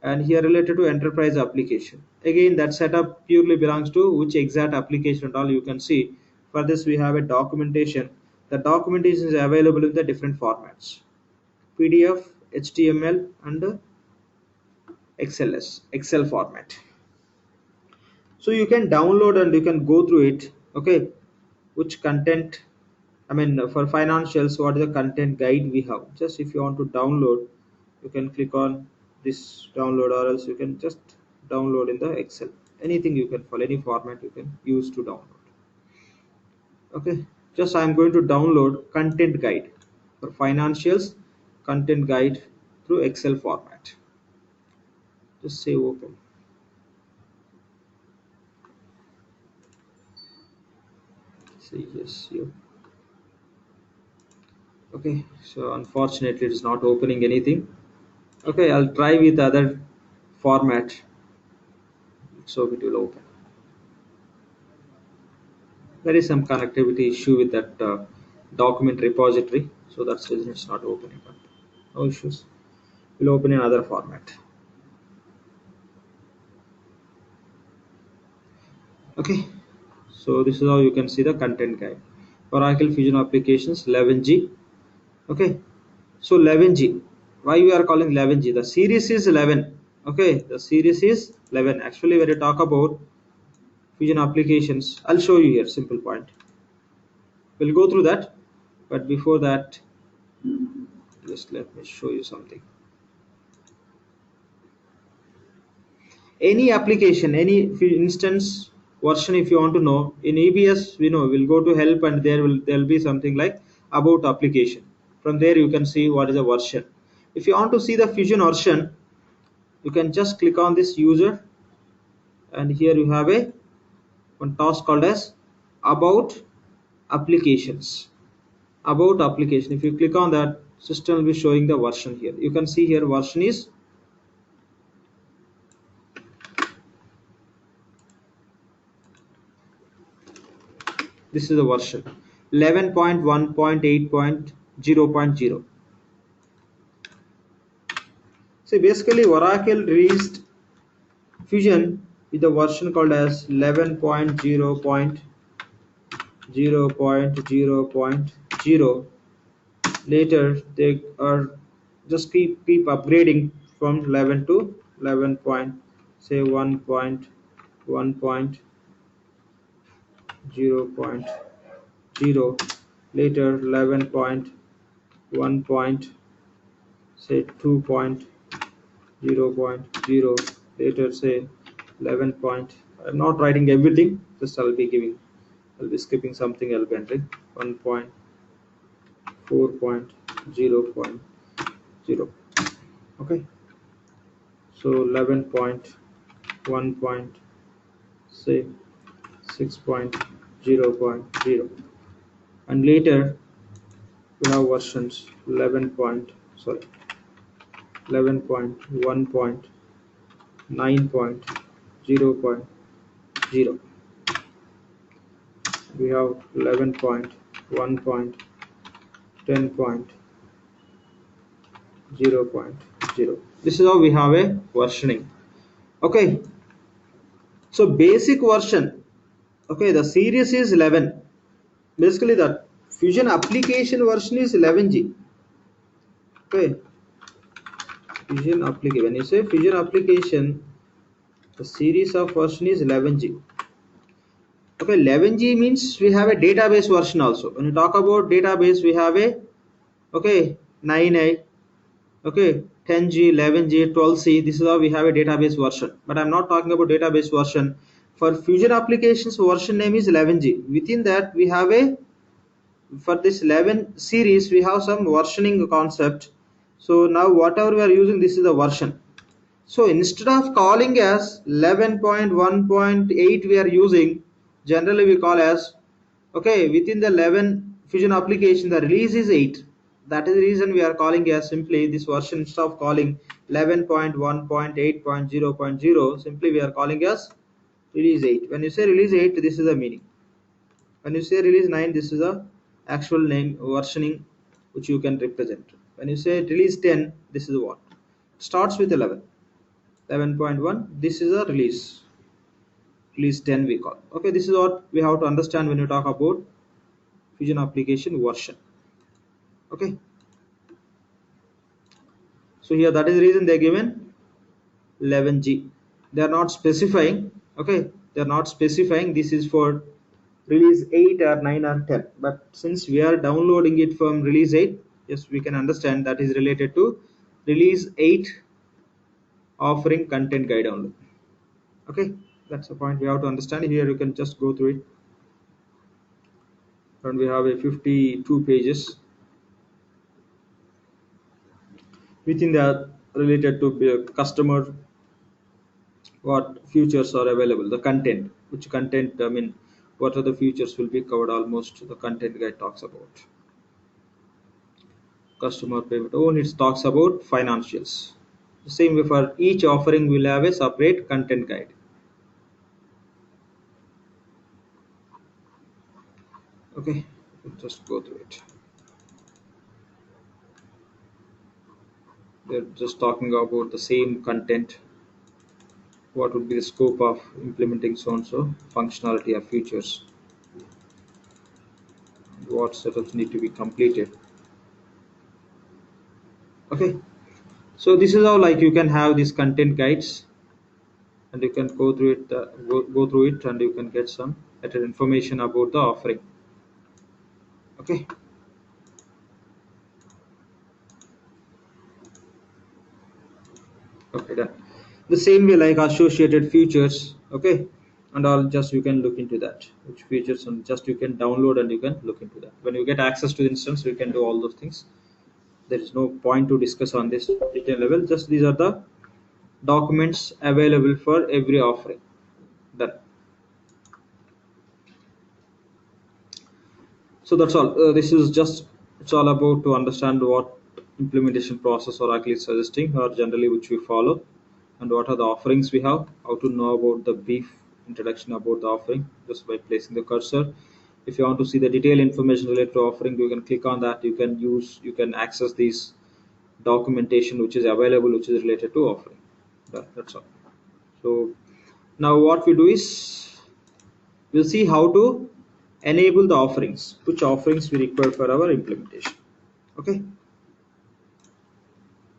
and here related to enterprise application. Again, that setup purely belongs to which exact application and all. You can see for this we have a documentation. The documentation is available in the different formats: PDF, HTML, and Excel format. So you can download and you can go through it. Okay, which content, I mean, for financials, what is the content guide we have? Just if you want to download, you can click on this download, or else you can just download in the Excel. Anything you can follow, any format you can use to download. Okay, just I'm going to download content guide for financials, content guide through Excel format. Just say open. Say yes, you. Okay, so unfortunately it is not opening anything. Okay, I'll try with other format, so it will open. There is some connectivity issue with that document repository, so that's the reason it's not opening, but no issues. We'll open in other format. Okay, so this is how you can see the content guide. Oracle Fusion Applications 11G. Okay, so 11G, why we are calling 11G? The series is 11. Okay, the series is 11. Actually, when you talk about Fusion applications, I'll show you here simple point. We'll go through that, but before that, just let me show you something. Any application, any instance version, if you want to know in EBS, we know we'll go to help, and there'll be something like about application. From there you can see what is the version. If you want to see the Fusion version, you can just click on this user, and here you have a one task called as about applications. About application, if you click on that, system will be showing the version. Here you can see here version is this is the version 11.1.8.0.0. So basically Oracle released Fusion with the version called as 11.0.0.0. Later they are just keep upgrading from 11 to 11 point, say 1.1.0.0. Later 11.1 point, say 2.0.0. Later say 11 point. I'm not writing everything, just I'll be skipping something. I'll be entering 1.4.0.0. Okay, so 11.1 point, say 6.0.0. and later we have versions 11.1.9.0.0. we have 11.1.10.0.0. This is how we have a versioning. Okay, so basic version. Okay, the series is 11. Basically the Fusion application version is 11G. Okay, Fusion application, when you say Fusion application, the series of version is 11G. Okay, 11G means we have a database version also. When you talk about database, we have a 9A, 10G, 11G, 12C. This is how we have a database version. But I'm not talking about database version. For Fusion applications, version name is 11G. Within that, we have for this 11 series, we have some versioning concept. So now whatever we are using, this is the version. So instead of calling as 11.1.8 we are using, generally we call as, within the 11 Fusion application, the release is 8. That is the reason we are calling as simply this version. Instead of calling 11.1.8.0.0, simply we are calling as release 8. When you say release 8, this is the meaning. When you say release 9, this is the actual name versioning which you can represent. When you say release 10, this is what starts with 11. 11.1. This is a release 10 we call. Okay, this is what we have to understand when you talk about Fusion application version. Okay, so here that is the reason they are given 11G. They are not specifying. Okay, they are not specifying this is for release 8 or 9 or 10, but since we are downloading it from release 8, yes, we can understand that is related to release 8 offering content guide only. Okay, that's the point we have to understand. Here you can just go through it, and we have a 52 pages within that related to customer, what features are available, the content, which content, I mean, what are the features will be covered. Almost the content guide talks about customer payment. Oh, it talks about financials. The same way for each offering will have a separate content guide. Okay, we'll just go through it. They're just talking about the same content. What would be the scope of implementing so and so functionality or features? What setups need to be completed? Okay, so this is how like you can have these content guides, and you can go through it, go through it, and you can get some better information about the offering. Okay, okay, done. The same way like associated features. Okay, and all, just you can look into that which features, and just you can download and you can look into that. When you get access to the instance, you can do all those things. There is no point to discuss on this detail level. Just these are the documents available for every offering. Done. So that's all. This is just, it's all about to understand what implementation process Oracle is suggesting, or generally which we follow, and what are the offerings we have, how to know about the brief introduction about the offering just by placing the cursor. If you want to see the detailed information related to offering, you can click on that. You can access these documentation which is available, which is related to offering. That's all. So now what we do is we'll see how to enable the offerings, which offerings we require for our implementation. Okay,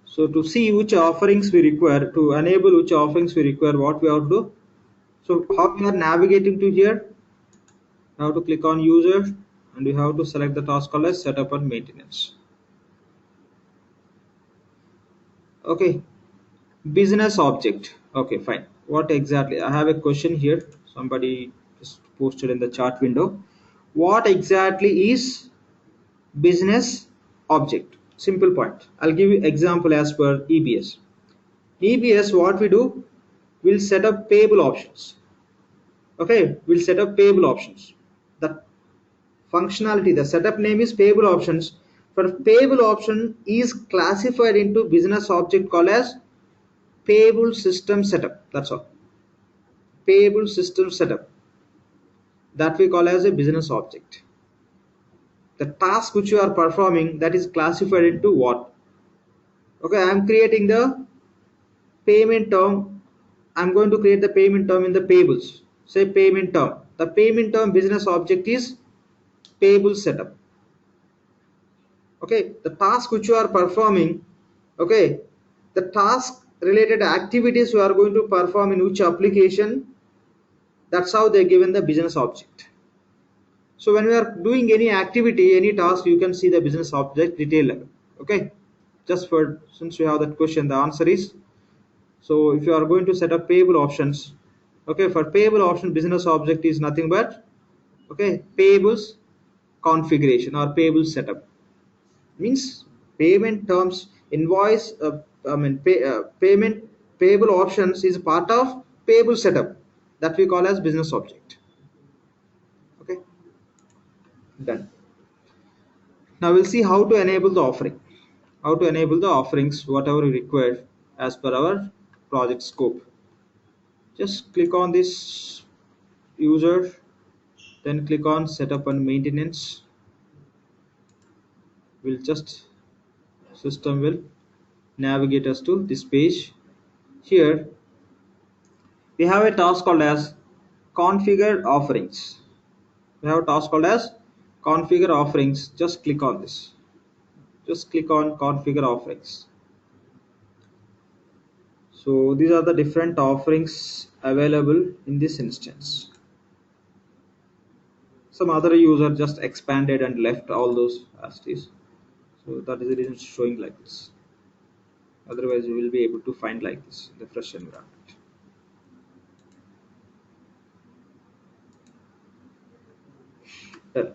so to see which offerings we require, to enable which offerings we require, what we have to do, so how we are navigating to here, we have to click on user, and we have to select the task called as setup and maintenance. Okay, business object. Okay, fine. What exactly, I have a question here, somebody just posted in the chat window. What exactly is business object? Simple point, I'll give you example as per EBS. What we do, we'll set up payable options. Okay, we'll set up payable options. The functionality, the setup name is payable options. For payable option is classified into business object called as payable system setup. That's all. Payable system setup, that we call as a business object. The task which you are performing, that is classified into what? Okay, I am creating the payment term. I'm going to create the payment term in the payables. Say payment term. The payment term business object is payable setup. Okay, the task which you are performing, okay, the task related activities you are going to perform in which application, that's how they're given the business object. So when we are doing any activity, any task, you can see the business object detail level. Okay, just for, since we have that question, the answer is, so if you are going to set up payable options, okay, for payable option, business object is nothing but, okay, payables configuration or payable setup. Means payment terms, invoice, payment, payable options is part of payable setup, that we call as business object. Okay, done. Now we'll see how to enable the offering, how to enable the offerings, whatever we require as per our project scope. Just click on this user, then click on setup and maintenance. Will just, system will navigate us to this page. Here We have a task called as configure offerings. We have a task called as configure offerings. Just click on this. Just click on configure offerings. So these are the different offerings available in this instance. Some other user just expanded and left all those as it is. So that is the reason it's showing like this. Otherwise you will be able to find like this in the fresh environment. Done.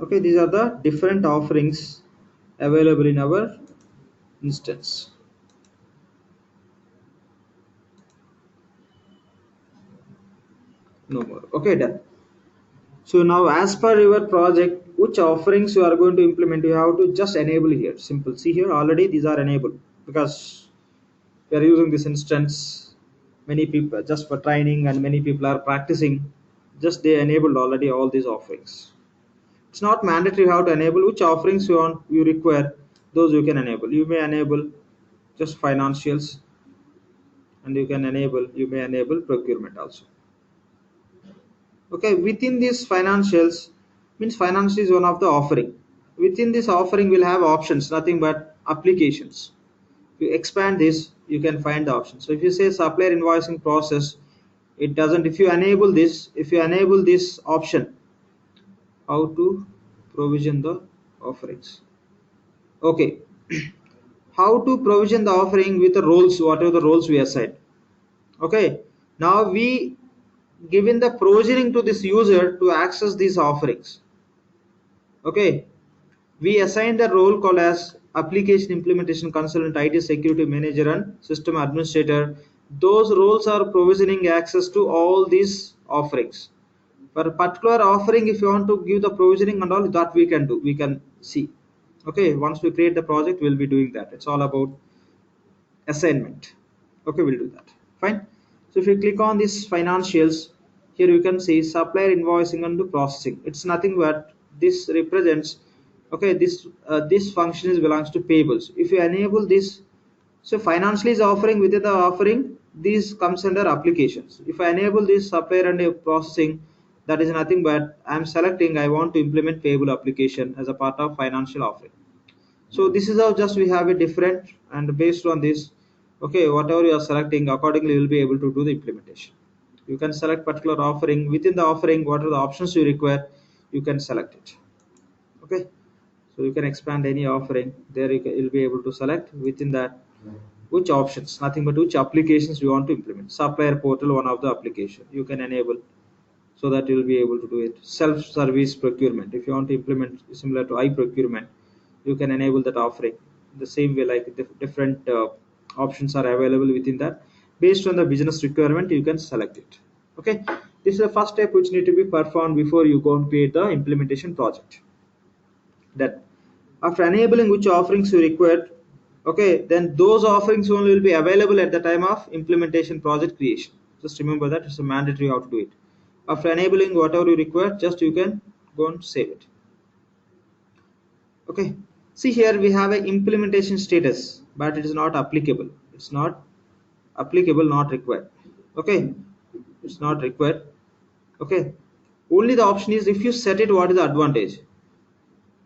Okay, these are the different offerings available in our instance. No more. Okay, done. So now as per your project, which offerings you are going to implement, you have to just enable here. Simple. See here, already these are enabled because we are using this instance. Many people just for training and many people are practicing. Just they enabled already all these offerings. It's not mandatory you have to enable which offerings you require. Those you can enable. You may enable just financials, and you may enable procurement also. Okay, within this financials means finance is one of the offering. Within this offering we'll have options, nothing but applications. If you expand this, you can find the options. So if you say supplier invoicing process, it doesn't. If you enable this option, how to provision the offerings. Okay, how to provision the offering with the roles, whatever the roles we assign. Okay, now we given the provisioning to this user to access these offerings. Okay, we assign the role called as application implementation consultant, IT security manager, and system administrator. Those roles are provisioning access to all these offerings. For a particular offering, if you want to give the provisioning and all that, we can do. We can see. Okay, once we create the project, we'll be doing that. It's all about assignment. Okay, we'll do that. Fine. So if you click on this financials, here you can see supplier invoicing and processing. It's nothing but this represents. Okay, this function is belongs to payables. If you enable this, so financially is offering, within the offering this comes under applications. If I enable this supplier and processing, that is nothing but I'm selecting I want to implement payable application as a part of financial offering. So this is how just we have a different, and based on this, okay, whatever you are selecting, accordingly you will be able to do the implementation. You can select particular offering. Within the offering, what are the options you require, you can select it. Okay, so you can expand any offering there. You'll be able to select within that which options, nothing but which applications you want to implement. Supplier portal, one of the application you can enable, so that you will be able to do it. Self-service procurement, if you want to implement similar to procurement, you can enable that offering. The same way, like different options are available within that. Based on the business requirement, you can select it. Okay, this is the first step which need to be performed before you go and create the implementation project. That after enabling which offerings you required, okay, then those offerings only will be available at the time of implementation project creation. Just remember that it's a mandatory how to do it. After enabling whatever you require, just you can go and save it. Okay, see here we have a implementation status, but it is not applicable. It's not applicable, not required. Okay, it's not required. Okay, only the option is if you set it, what is the advantage.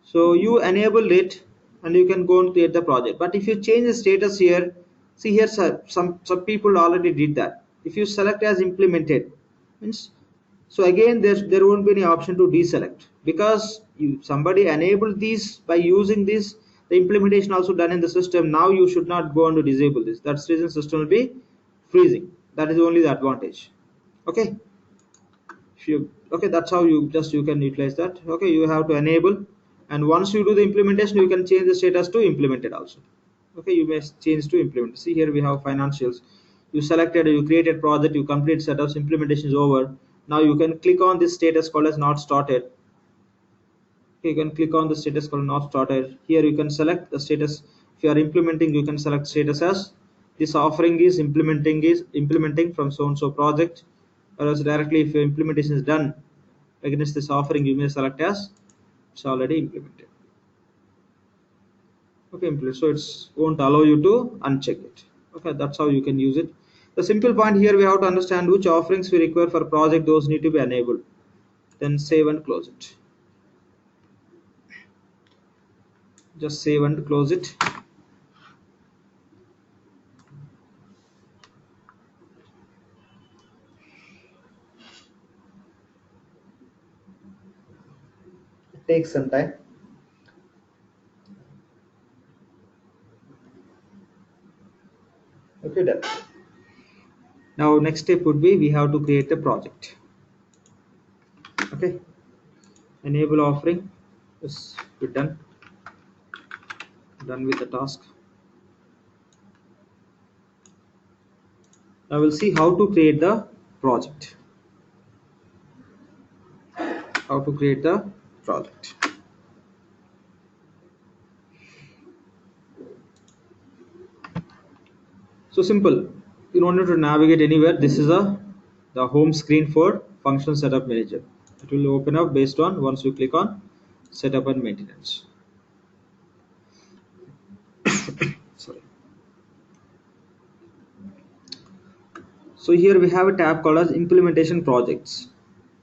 So you enabled it and you can go and create the project. But if you change the status here, see here some people already did that. If you select as implemented, means, so again there won't be any option to deselect, because somebody enabled these by using this, the implementation also done in the system. Now you should not go on to disable this. That's the reason system will be freezing. That is only the advantage. Okay, if you, okay, that's how you can utilize that. Okay, you have to enable, and once you do the implementation, you can change the status to implemented also. Okay, you may change to implement. See here we have financials. You selected, you created project, you complete setups, implementation is over. Now you can click on this status called as not started. Okay, you can click on the status called not started. Here you can select the status. If you are implementing, you can select status as this offering is implementing from so and so project, or else directly if your implementation is done against this offering, you may select as it's already implemented. Okay, so it's won't allow you to uncheck it. Okay, that's how you can use it. The simple point here, we have to understand which offerings we require for project. Those need to be enabled. Then save and close it. Just save and close it. It takes some time. Okay, done. Now next step would be we have to create a project. Okay, enable offering is done with the task. Now we'll see how to create the project. How to create the project. So simple. You don't need to navigate anywhere. This is the home screen for function setup manager. It will open up based on once you click on setup and maintenance. Sorry. So here we have a tab called as implementation projects.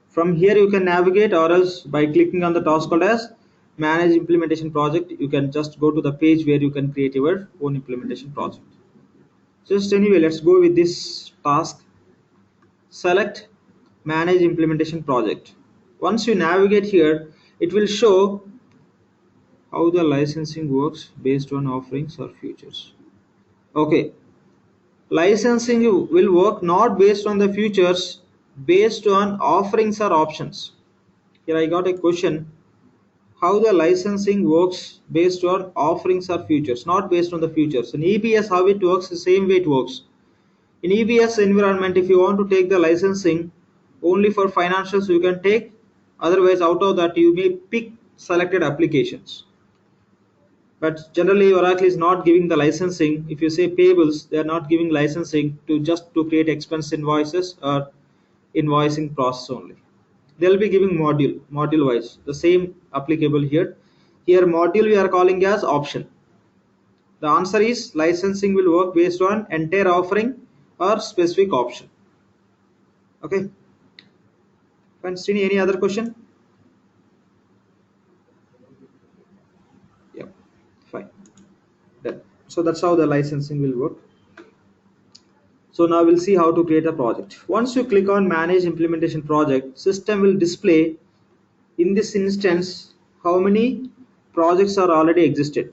From here you can navigate, or else by clicking on the task called as manage implementation project, you can just go to the page where you can create your own implementation project. Just anyway, let's go with this task. Select manage implementation project. Once you navigate here, it will show how the licensing works based on offerings or features. Okay, licensing will work not based on the features, based on offerings or options. Here I got a question, how the licensing works based on offerings or features, not based on the features. In EBS, how it works, the same way it works. In EBS environment, if you want to take the licensing only for financials, you can take. Otherwise, out of that, you may pick selected applications. But generally, Oracle is not giving the licensing. If you say payables, they are not giving licensing to just to create expense invoices or invoicing process only. They'll be giving module wise. The same applicable here. Here module we are calling as option. The answer is licensing will work based on entire offering or specific option. Okay. Fine. Srini, any other question? Yeah. Fine. Done. So that's how the licensing will work. So now we'll see how to create a project. Once you click on manage implementation project, system will display in this instance how many projects are already existed.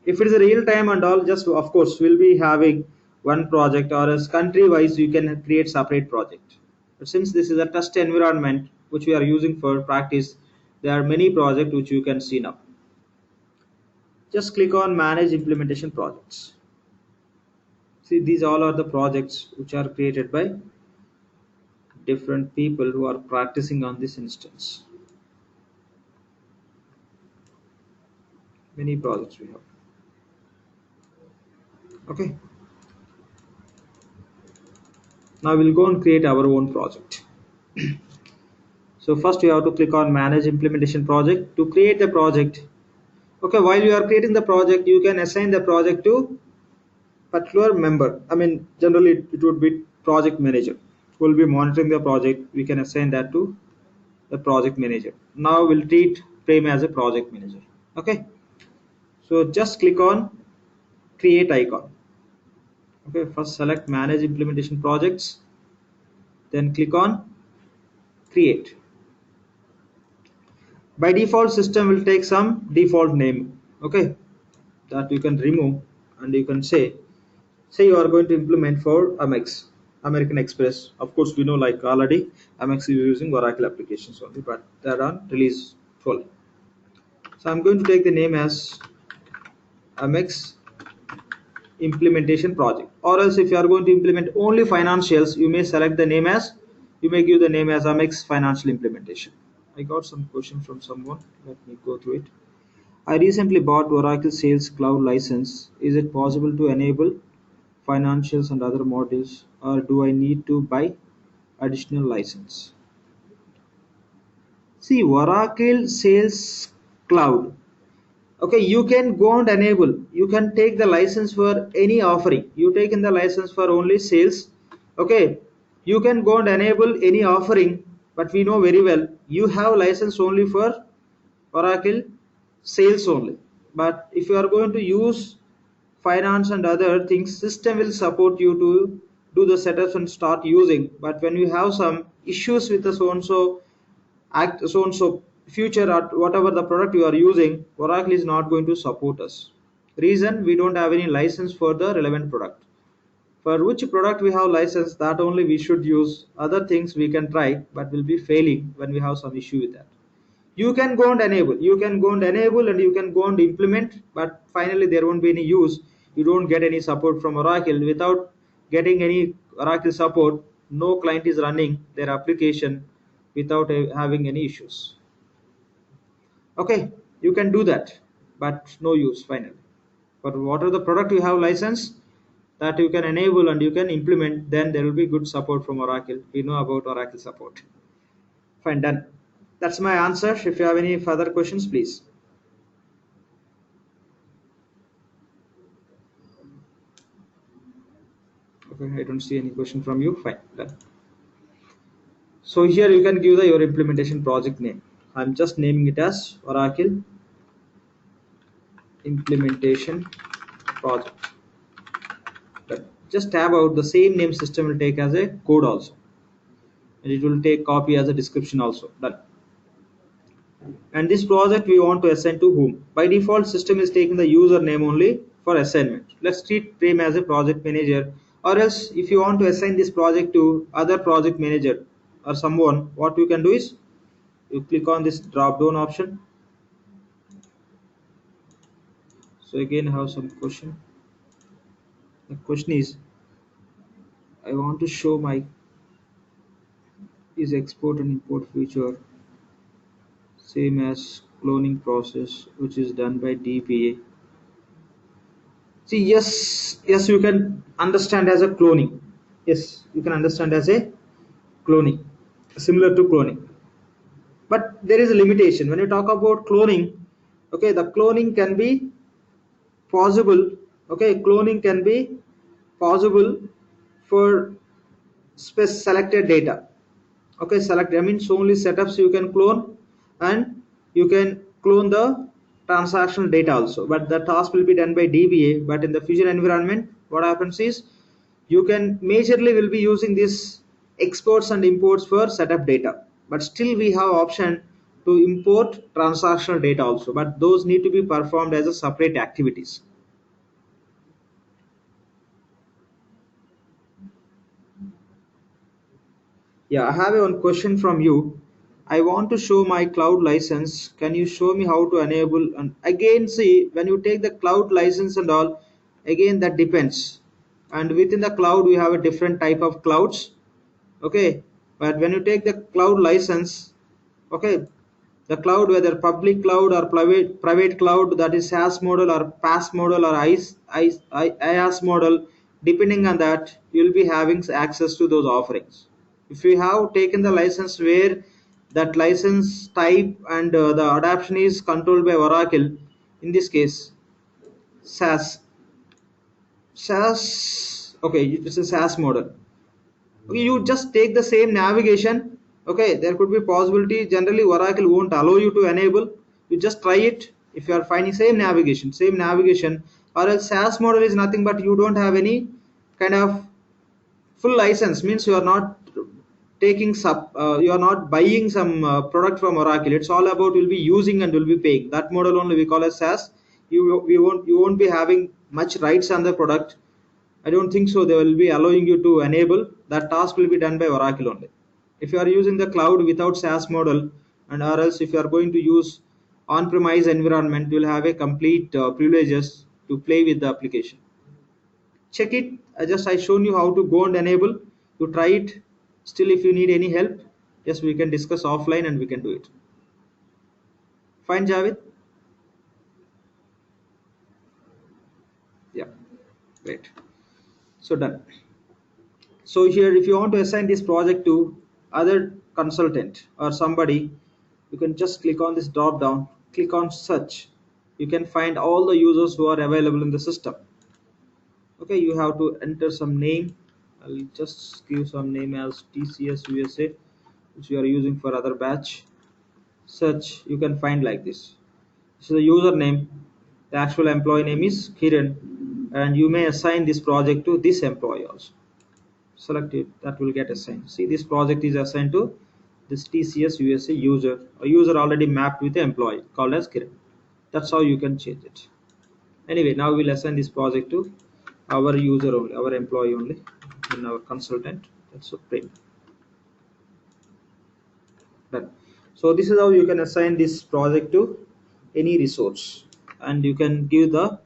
If it is a real time and all, just of course we'll be having one project, or as country wise you can create separate project. But since this is a test environment which we are using for practice, there are many projects which you can see now. Just click on manage implementation projects. See, these all are the projects which are created by different people who are practicing on this instance. Many projects we have. Okay. Now we'll go and create our own project. So first you have to click on manage implementation project to create the project. Okay, while you are creating the project, you can assign the project to particular member. I mean, generally it would be project manager who will be monitoring the project. We can assign that to the project manager. Now we'll treat Prem as a project manager. Okay, so just click on create icon. Okay, first select manage implementation projects, then click on create. By default, system will take some default name. Okay, that you can remove, and you can say you are going to implement for Amex, American Express. Of course, we know like already Amex is using Oracle applications only, but they're on release full. So I'm going to take the name as Amex implementation project, or else if you are going to implement only financials, you may select the name as, you may give the name as Amex financial implementation. I got some question from someone, let me go through it. I recently bought Oracle Sales Cloud license. Is it possible to enable financials and other modules, or do I need to buy additional license? See, Oracle Sales Cloud Okay, you can go and enable, you can take the license for any offering. You take in the license for only sales. Okay, you can go and enable any offering, but we know very well you have license only for Oracle sales only. But if you are going to use finance and other things, system will support you to do the setups and start using. But when you have some issues with the so and so act so and so future at whatever the product you are using, Oracle is not going to support us. Reason, we don't have any license for the relevant product. For which product we have license, that only we should use. Other things we can try, but will be failing when we have some issue with that. You can go and enable, you can go and enable, and you can go and implement, but finally there won't be any use. You don't get any support from Oracle. Without getting any Oracle support, no client is running their application without having any issues. Okay, you can do that, but no use finally. For what are the product you have license, that you can enable and you can implement, then there will be good support from Oracle. We know about Oracle support. Fine, done. That's my answer. If you have any further questions, please. Okay, I don't see any question from you. Fine, done. So here you can give your implementation project name. I'm just naming it as Oracle implementation project. But just tab out, the same name system will take as a code also, and it will take copy as a description also. Done. And this project we want to assign to whom? By default, system is taking the username only for assignment. Let's treat Prem as a project manager, or else if you want to assign this project to other project manager or someone, what you can do is you click on this drop down option. So again, I have some question. The question is, I want to show my is export and import feature same as cloning process, which is done by DPA. See, yes, you can understand as a cloning. Yes, you can understand as a cloning, similar to cloning. But there is a limitation when you talk about cloning. Okay, the cloning can be possible. Okay, cloning can be possible for selected data. Okay, select, I means only setups you can clone, and you can clone the transactional data also, but the task will be done by DBA. But in the future environment, what happens is you can majorly will be using this exports and imports for setup data, but still we have option to import transactional data also, but those need to be performed as a separate activities. Yeah, I have one question from you. I want to show my cloud license. Can you show me how to enable? And again, see, when you take the cloud license and all, again that depends. And within the cloud, we have a different type of clouds. Okay, but when you take the cloud license, okay, the cloud, whether public cloud or private cloud, that is SaaS model or PaaS model or IaaS model, depending on that, you will be having access to those offerings. If you have taken the license where that license type and the adoption is controlled by Oracle, in this case SaaS, okay, it's a SaaS model. Okay, you just take the same navigation. Okay, there could be possibility, generally Oracle won't allow you to enable. You just try it. If you are finding same navigation, or else SaaS model is nothing but you don't have any kind of full license, means you are not taking you are not buying some product from Oracle. It's all about will be using and will be paying. That model only we call as SaaS. You won't be having much rights on the product. I don't think so. They will be allowing you to enable. That task will be done by Oracle only. If you are using the cloud without SaaS model, and or else if you are going to use on-premise environment, you will have a complete privileges to play with the application. Check it. I shown you how to go and enable. You try it. Still, if you need any help, yes, we can discuss offline and we can do it. Fine, Javed. Yeah, great. So done. So here, if you want to assign this project to other consultant or somebody, you can just click on this drop down, click on search. you can find all the users who are available in the system. Okay, you have to enter some name. I'll just give some name as TCS USA, which we are using for other batch. Search, you can find like this. This is the username. The actual employee name is Kiran, and you may assign this project to this employee also. Select it, that will get assigned. See, this project is assigned to this TCS USA user, a user already mapped with the employee called as Kiran. That's how you can change it. Anyway, now we'll assign this project to our user only, our employee only, in our consultant. That's so print. Done. So this is how you can assign this project to any resource, and you can give the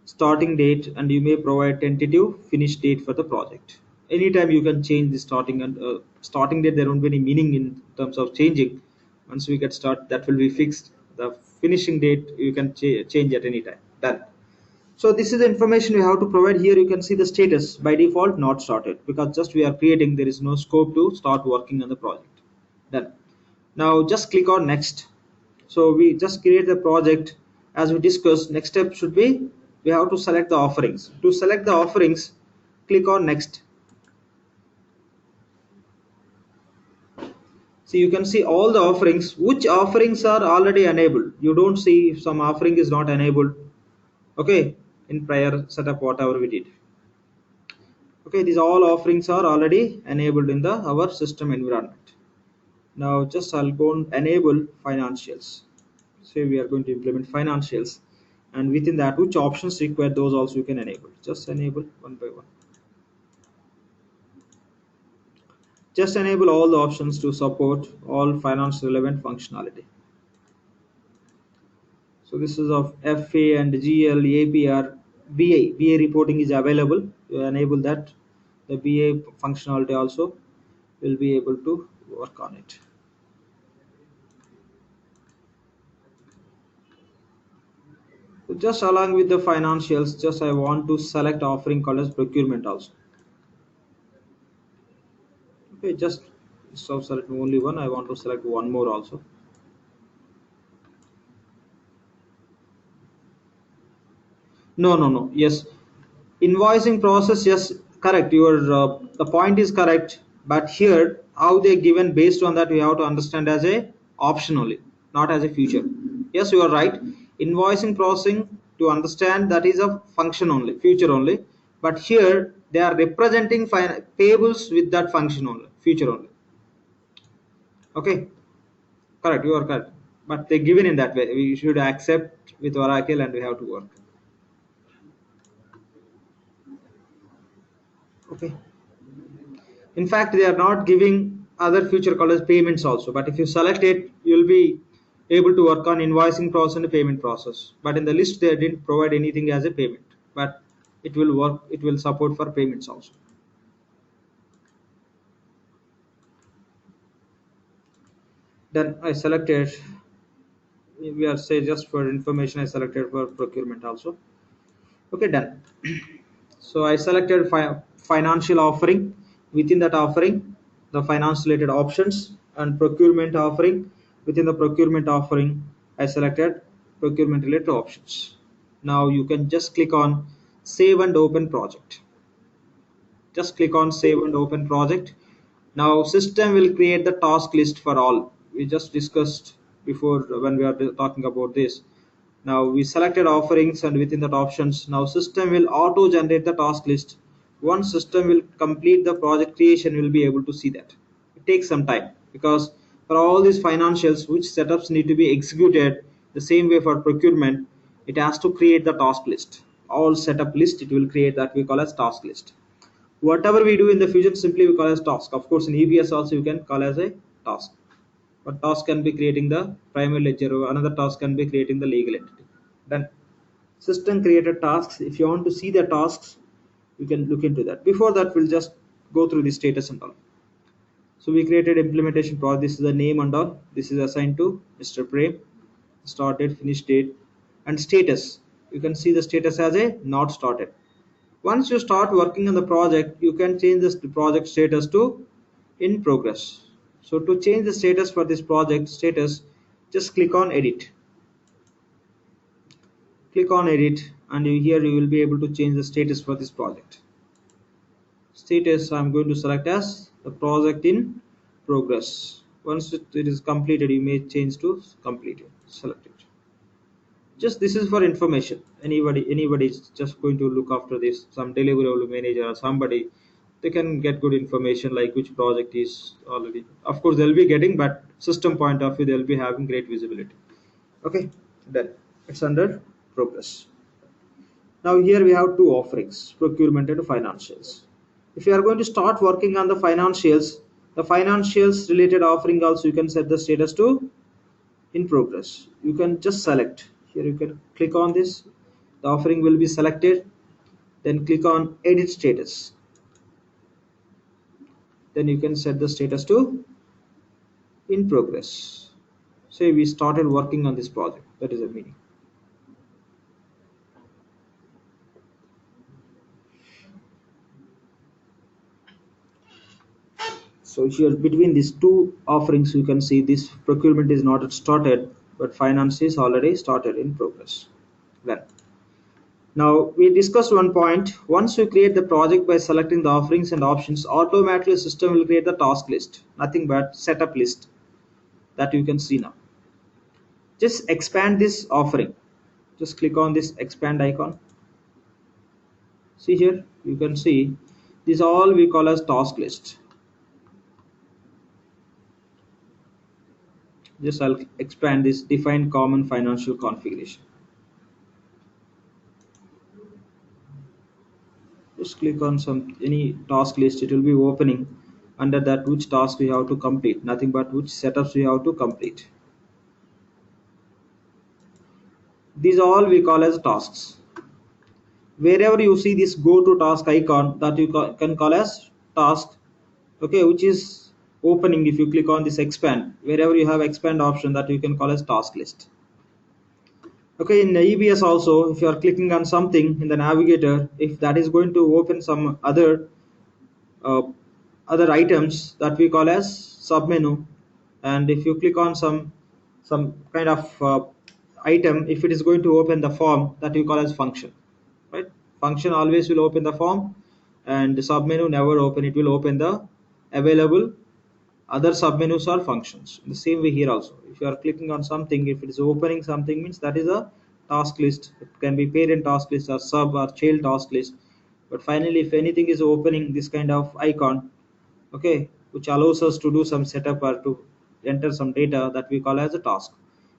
starting date, and you may provide tentative finish date for the project. Anytime you can change the starting and starting date. There won't be any meaning in terms of changing. Once we get start, that will be fixed. The finishing date you can change at any time. Done. So this is the information we have to provide. Here you can see the status by default not started, because just we are creating, there is no scope to start working on the project. Done. Now just click on next. So we just create the project. As we discussed, next step should be we have to select the offerings. To select the offerings, click on next. So you can see all the offerings. Which offerings are already enabled? You don't see if some offering is not enabled. Okay, in prior setup whatever we did. Okay, these all offerings are already enabled in the our system environment. Now just I'll go and enable financials. Say we are going to implement financials, and within that which options require, those also you can enable. Just enable one by one. Just enable all the options to support all finance relevant functionality. So this is of FA and GL, APR, BA reporting is available. You enable that. The BA functionality also will be able to work on it. So just along with the financials, just I want to select offering called as procurement also. Okay, just so select only one. I want to select one more also. No. Yes, invoicing process. Yes, correct. Your the point is correct. But here, how they given, based on that, we have to understand as a option only, not as a feature. Yes, you are right. Invoicing processing, to understand, that is a function only, feature only. But here they are representing payables with that function only, feature only. Okay, correct. You are correct. But they given in that way. We should accept with Oracle, and we have to work. Okay. In fact, they are not giving other future called as payments also. But if you select it, you will be able to work on invoicing process and payment process. But in the list, they didn't provide anything as a payment. But it will work. It will support for payments also. Then I selected. We are say just for information. I selected for procurement also. Okay, done. So I selected financial offering. Within that offering, the finance related options, and procurement offering. Within the procurement offering, I selected procurement related options. Now you can just click on save and open project. Just click on save and open project. Now system will create the task list for all. We just discussed before when we are talking about this. Now we selected offerings, and within that options, now system will auto generate the task list. Once system will complete the project creation, will be able to see that. It takes some time, because for all these financials, which setups need to be executed the same way for procurement, it has to create the task list. All setup list it will create, that we call as task list. Whatever we do in the fusion, simply we call as task. Of course, in EBS also you can call as a task. But task can be creating the primary ledger, or another task can be creating the legal entity. Then system created tasks. If you want to see the tasks, you can look into that. Before that, we'll just go through the status and all. So we created implementation project. This is the name and all. This is assigned to Mr. Prem. Start date, finish date, and status. You can see the status as a not started. Once you start working on the project, you can change this project status to in progress. So to change the status for this project status, just click on edit. click on edit, and here you will be able to change the status for this project. Status I'm going to select as the project in progress. Once it is completed, you may change to completed. Select it. Just this is for information. Anybody is just going to look after this, some deliverable manager or somebody, they can get good information like which project is already. Of course, they'll be getting, but system point of view, they'll be having great visibility. Okay, then it's under progress. Now here we have two offerings, procurement and financials. If you are going to start working on the financials related offering also, you can set the status to in progress. You can just select. Here you can click on this. The offering will be selected. Then click on edit status. Then you can set the status to in progress. Say we started working on this project. That is the meaning. So here between these two offerings, you can see this procurement is not started, but finance is already started in progress. Then now we discussed one point. Once you create the project by selecting the offerings and options, automatically system will create the task list. Nothing but setup list that you can see now. Just expand this offering. Just click on this expand icon. See here, you can see this all we call as task list. Just I'll expand this define common financial configuration. Just click on any task list, it will be opening. Under that, which task we have to complete, nothing but which setups we have to complete. These all we call as tasks. Wherever you see this go to task icon, that you can call as task, okay, which is opening. If you click on this expand, wherever you have expand option, that you can call as task list. Okay, in EBS also, if you are clicking on something in the navigator, if that is going to open some other items, that we call as submenu. And if you click on some kind of item, if it is going to open the form, that you call as function, right? Function always will open the form, and the submenu never open. It will open the available other submenus or functions. In the same way here also, if you are clicking on something, if it is opening something, means that is a task list. It can be parent task list or sub or child task list. But finally, if anything is opening this kind of icon, okay, which allows us to do some setup or to enter some data, that we call as a task.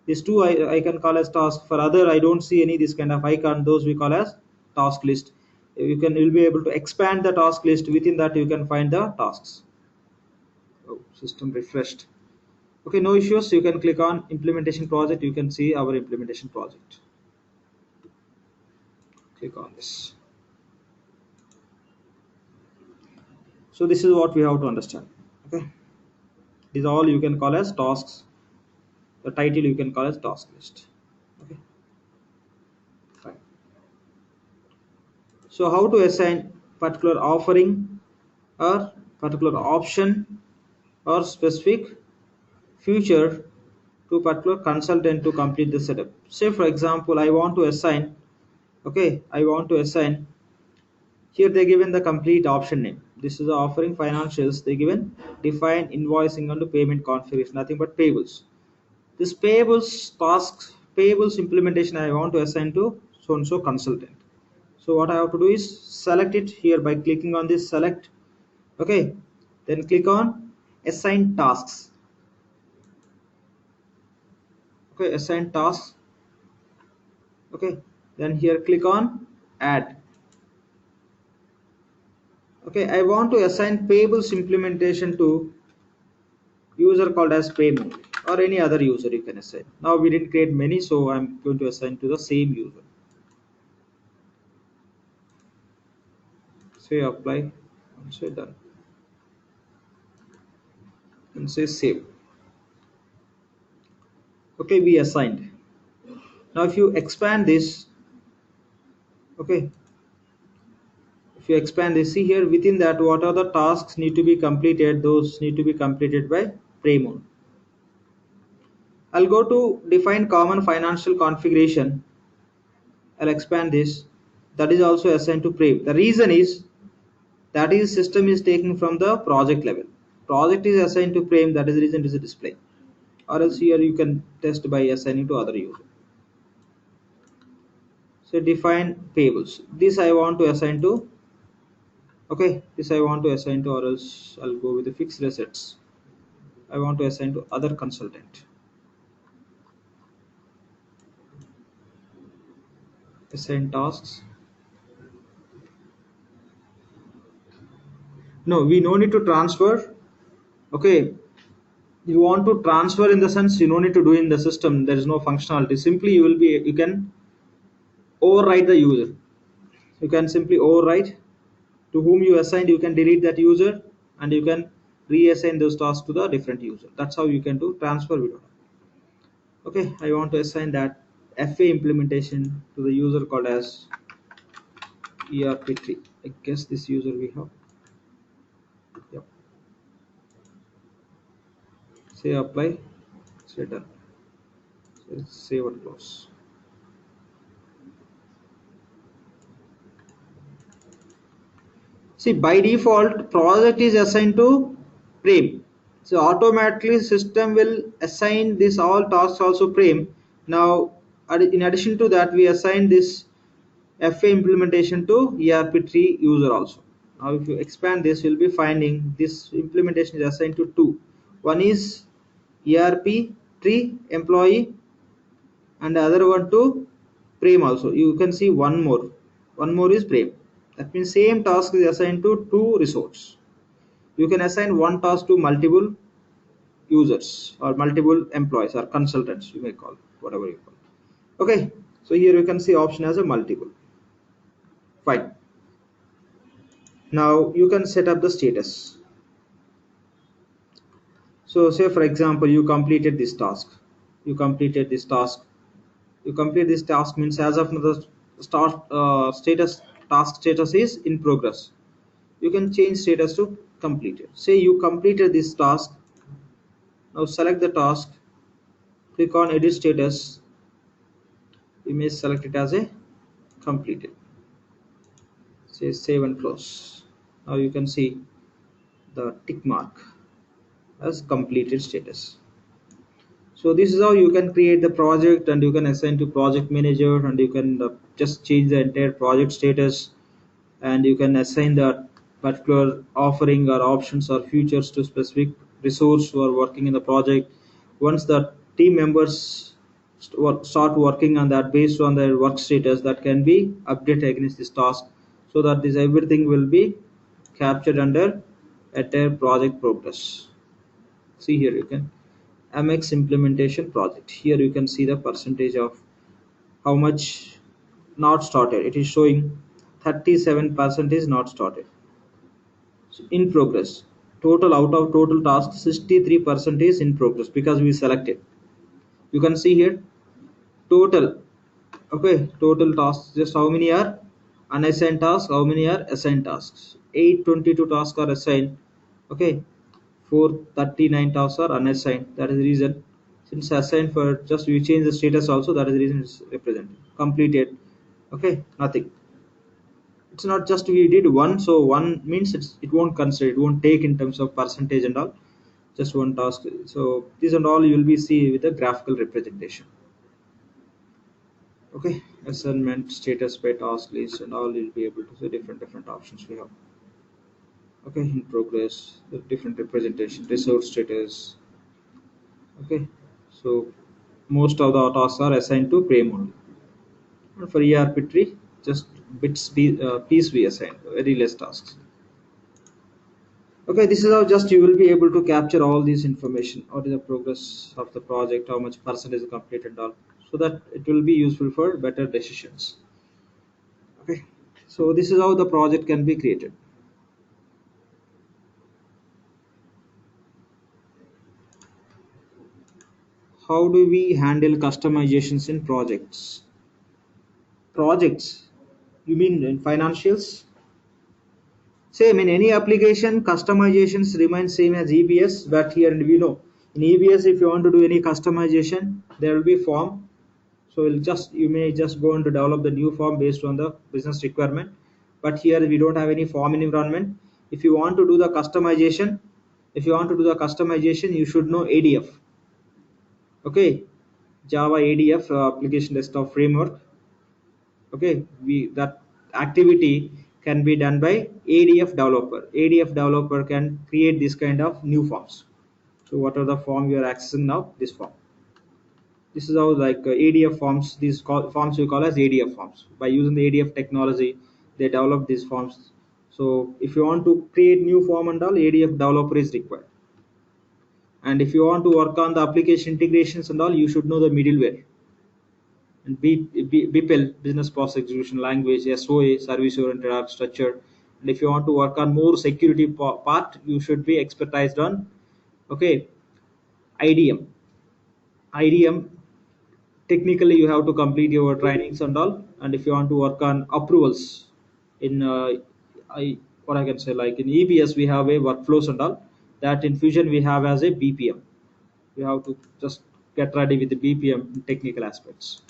These two I can call as task. For other, I don't see any this kind of icon. Those we call as task list. You'll be able to expand the task list. Within that, you can find the tasks. Oh, system refreshed. Okay, no issues. You can click on implementation project. You can see our implementation project. Click on this. So this is what we have to understand. Okay, these all you can call as tasks. The title you can call as task list. Okay, fine. So how to assign particular offering or particular option or specific feature to particular consultant to complete the setup. Say for example, I want to assign, okay, I want to assign, here they given the complete option name. This is the offering financials. They given define invoicing and payment configuration, nothing but payables. This payables tasks, payables implementation I want to assign to so and so consultant. So what I have to do is select it here by clicking on this select. Okay, then click on assign tasks. Okay, assign tasks. Okay, then here click on add. Okay, I want to assign payables implementation to user called as payment or any other user you can assign. Now we didn't create many, so I'm going to assign to the same user. Say apply and say done and say save. Okay, we assigned. Now if you expand this, okay, if you expand this, see here within that what are the tasks need to be completed. Those need to be completed by Paymon. I'll go to define common financial configuration. I'll expand this. That is also assigned to Prem. The reason is that is system is taken from the project level. Project is assigned to Prem. That is the reason it is a display. Or else here you can test by assigning to other user. So define payables. This I want to assign to. Okay, this I want to assign to, or else I'll go with the fixed assets. I want to assign to other consultant. Assign tasks. No, we no need to transfer. Okay, you want to transfer in the sense you no need to do in the system. There is no functionality. Simply you can override the user. You can simply override to whom you assigned. You can delete that user and you can reassign those tasks to the different user. That's how you can do transfer video. Okay, I want to assign that FA implementation to the user called as ERPTREE. I guess this user we have. Yep. Say apply. Say done. Save and close. See, by default, project is assigned to Prem. So automatically system will assign this all tasks also Prem. Now, in addition to that, we assign this FA implementation to ERPTree user also. Now, if you expand this, you'll be finding this implementation is assigned to two. One is ERPTree employee, and the other one to Prem also. You can see one more. One more is Prem. That means same task is assigned to two resources. You can assign one task to multiple users or multiple employees or consultants, you may call whatever you call. Okay, so here you can see option as a multiple. Fine. Now you can set up the status. So say for example you completed this task. You completed this task. You complete this task means as of now the status task status is in progress. You can change status to completed. Say you completed this task. Now select the task, click on edit status. You may select it as a completed. Say save and close. Now you can see the tick mark as completed status. So this is how you can create the project, and you can assign to project manager, and you can just change the entire project status, and you can assign the particular offering or options or features to specific resource who are working in the project. Once the team members start working on that, based on their work status, that can be updated against this task, so that this everything will be captured under entire project progress. See here, you can MX implementation project. Here you can see the percentage of how much not started. It is showing 37% is not started. So in progress. Total out of total tasks, 63% is in progress because we selected. You can see here total. Okay, total tasks. Just how many are unassigned tasks? How many are assigned tasks? 822 tasks are assigned. Okay, 439 tasks are unassigned. That is the reason. Since assigned for just we change the status also, that is the reason it's represented. Completed. Okay, nothing. It's not just we did one, so one means it won't consider, it won't take in terms of percentage and all. Just one task. So these and all you will be see with a graphical representation. Okay, assignment status by task list and all, you'll be able to see different options we have. Okay, in progress, the different representation, resource status. Okay, so most of the tasks are assigned to Prem only. And for ERPTree, just piece we assign, very less tasks. Okay, this is how just you will be able to capture all this information. What is the progress of the project, how much percent is completed and all, so that it will be useful for better decisions. Okay, so this is how the project can be created. How do we handle customizations in projects? Projects, you mean in financials? Same in any application, customizations remain same as EBS, but here we know in EBS if you want to do any customization, there will be form. So you may just go on to develop the new form based on the business requirement. But here we don't have any form environment. If you want to do the customization, you should know ADF. Okay, Java ADF, application desktop framework. Okay, we that activity can be done by ADF developer. ADF developer can create this kind of new forms. So what are the form you are accessing now? This form. This is how like ADF forms. These forms we call as ADF forms. By using the ADF technology, they develop these forms. So if you want to create new form and all, ADF developer is required. And if you want to work on the application integrations and all, you should know the middleware. And BPEL, business process execution language, SOA, service oriented architecture. And if you want to work on more security part, you should be expertised on, okay, IDM. IDM, technically you have to complete your trainings and all. And if you want to work on approvals in what I can say, like in EBS we have a workflows and all. That in Fusion we have as a BPM. You have to just get ready with the BPM technical aspects.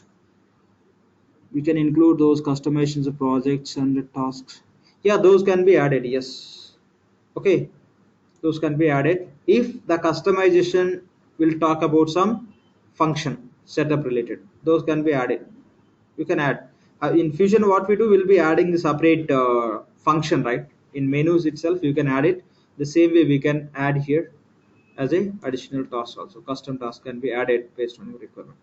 We can include those customizations of projects and the tasks. Yeah, those can be added. Yes. Okay, those can be added if the customization will talk about some function setup related. Those can be added. You can add. In Fusion, what we do will be adding the separate function, right? In menus itself, you can add it. The same way we can add here as a additional task also. Custom task can be added based on your requirement.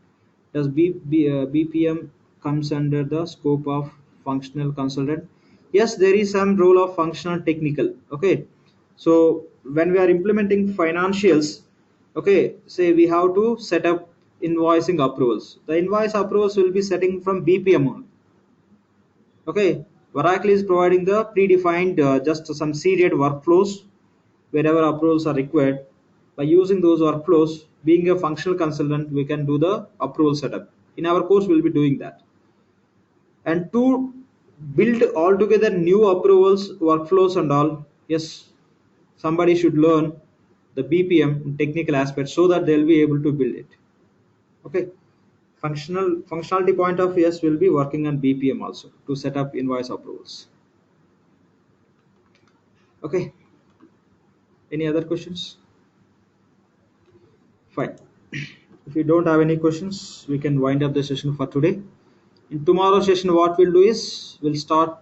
Does BPM comes under the scope of functional consultant? Yes, there is some role of functional technical. Okay, so when we are implementing financials, okay, say we have to set up invoicing approvals. The invoice approvals will be setting from BPM on. Okay, Oracle is providing the predefined just some serial workflows wherever approvals are required. By using those workflows, being a functional consultant, we can do the approval setup. In our course, we'll be doing that. And to build altogether new approvals, workflows and all, yes, somebody should learn the BPM technical aspects so that they'll be able to build it. Okay. Functionality point of yes will be working on BPM also to set up invoice approvals. Okay. Any other questions? Fine. If you don't have any questions, we can wind up the session for today. In tomorrow's session, what we'll do is we'll start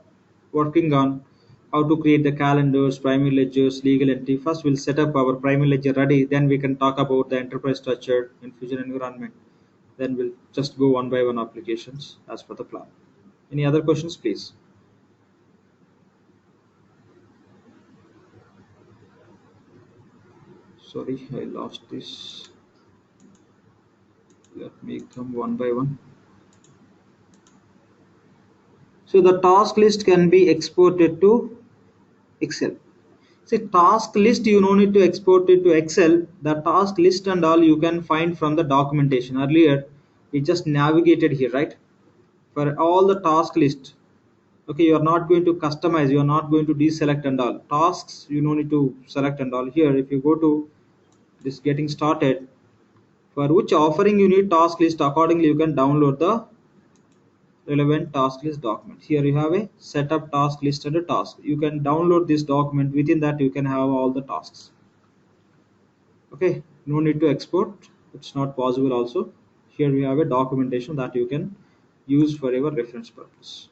working on how to create the calendars, primary ledgers, legal entity. First, we'll set up our primary ledger ready. Then we can talk about the enterprise structure in Fusion environment. Then we'll just go one by one applications as per the plan. Any other questions, please? Sorry, I lost this. Let me come one by one. So the task list can be exported to Excel. See, task list you no need to export it to Excel. The task list and all you can find from the documentation. Earlier, we just navigated here, right? For all the task list. Okay, you are not going to customize, you are not going to deselect and all. Tasks, you no need to select and all. Here, if you go to this getting started, for which offering you need task list, accordingly you can download the relevant task list document. Here you have a setup task list and a task. You can download this document. Within that you can have all the tasks. Okay, no need to export. It's not possible also. Here we have a documentation that you can use for your reference purpose.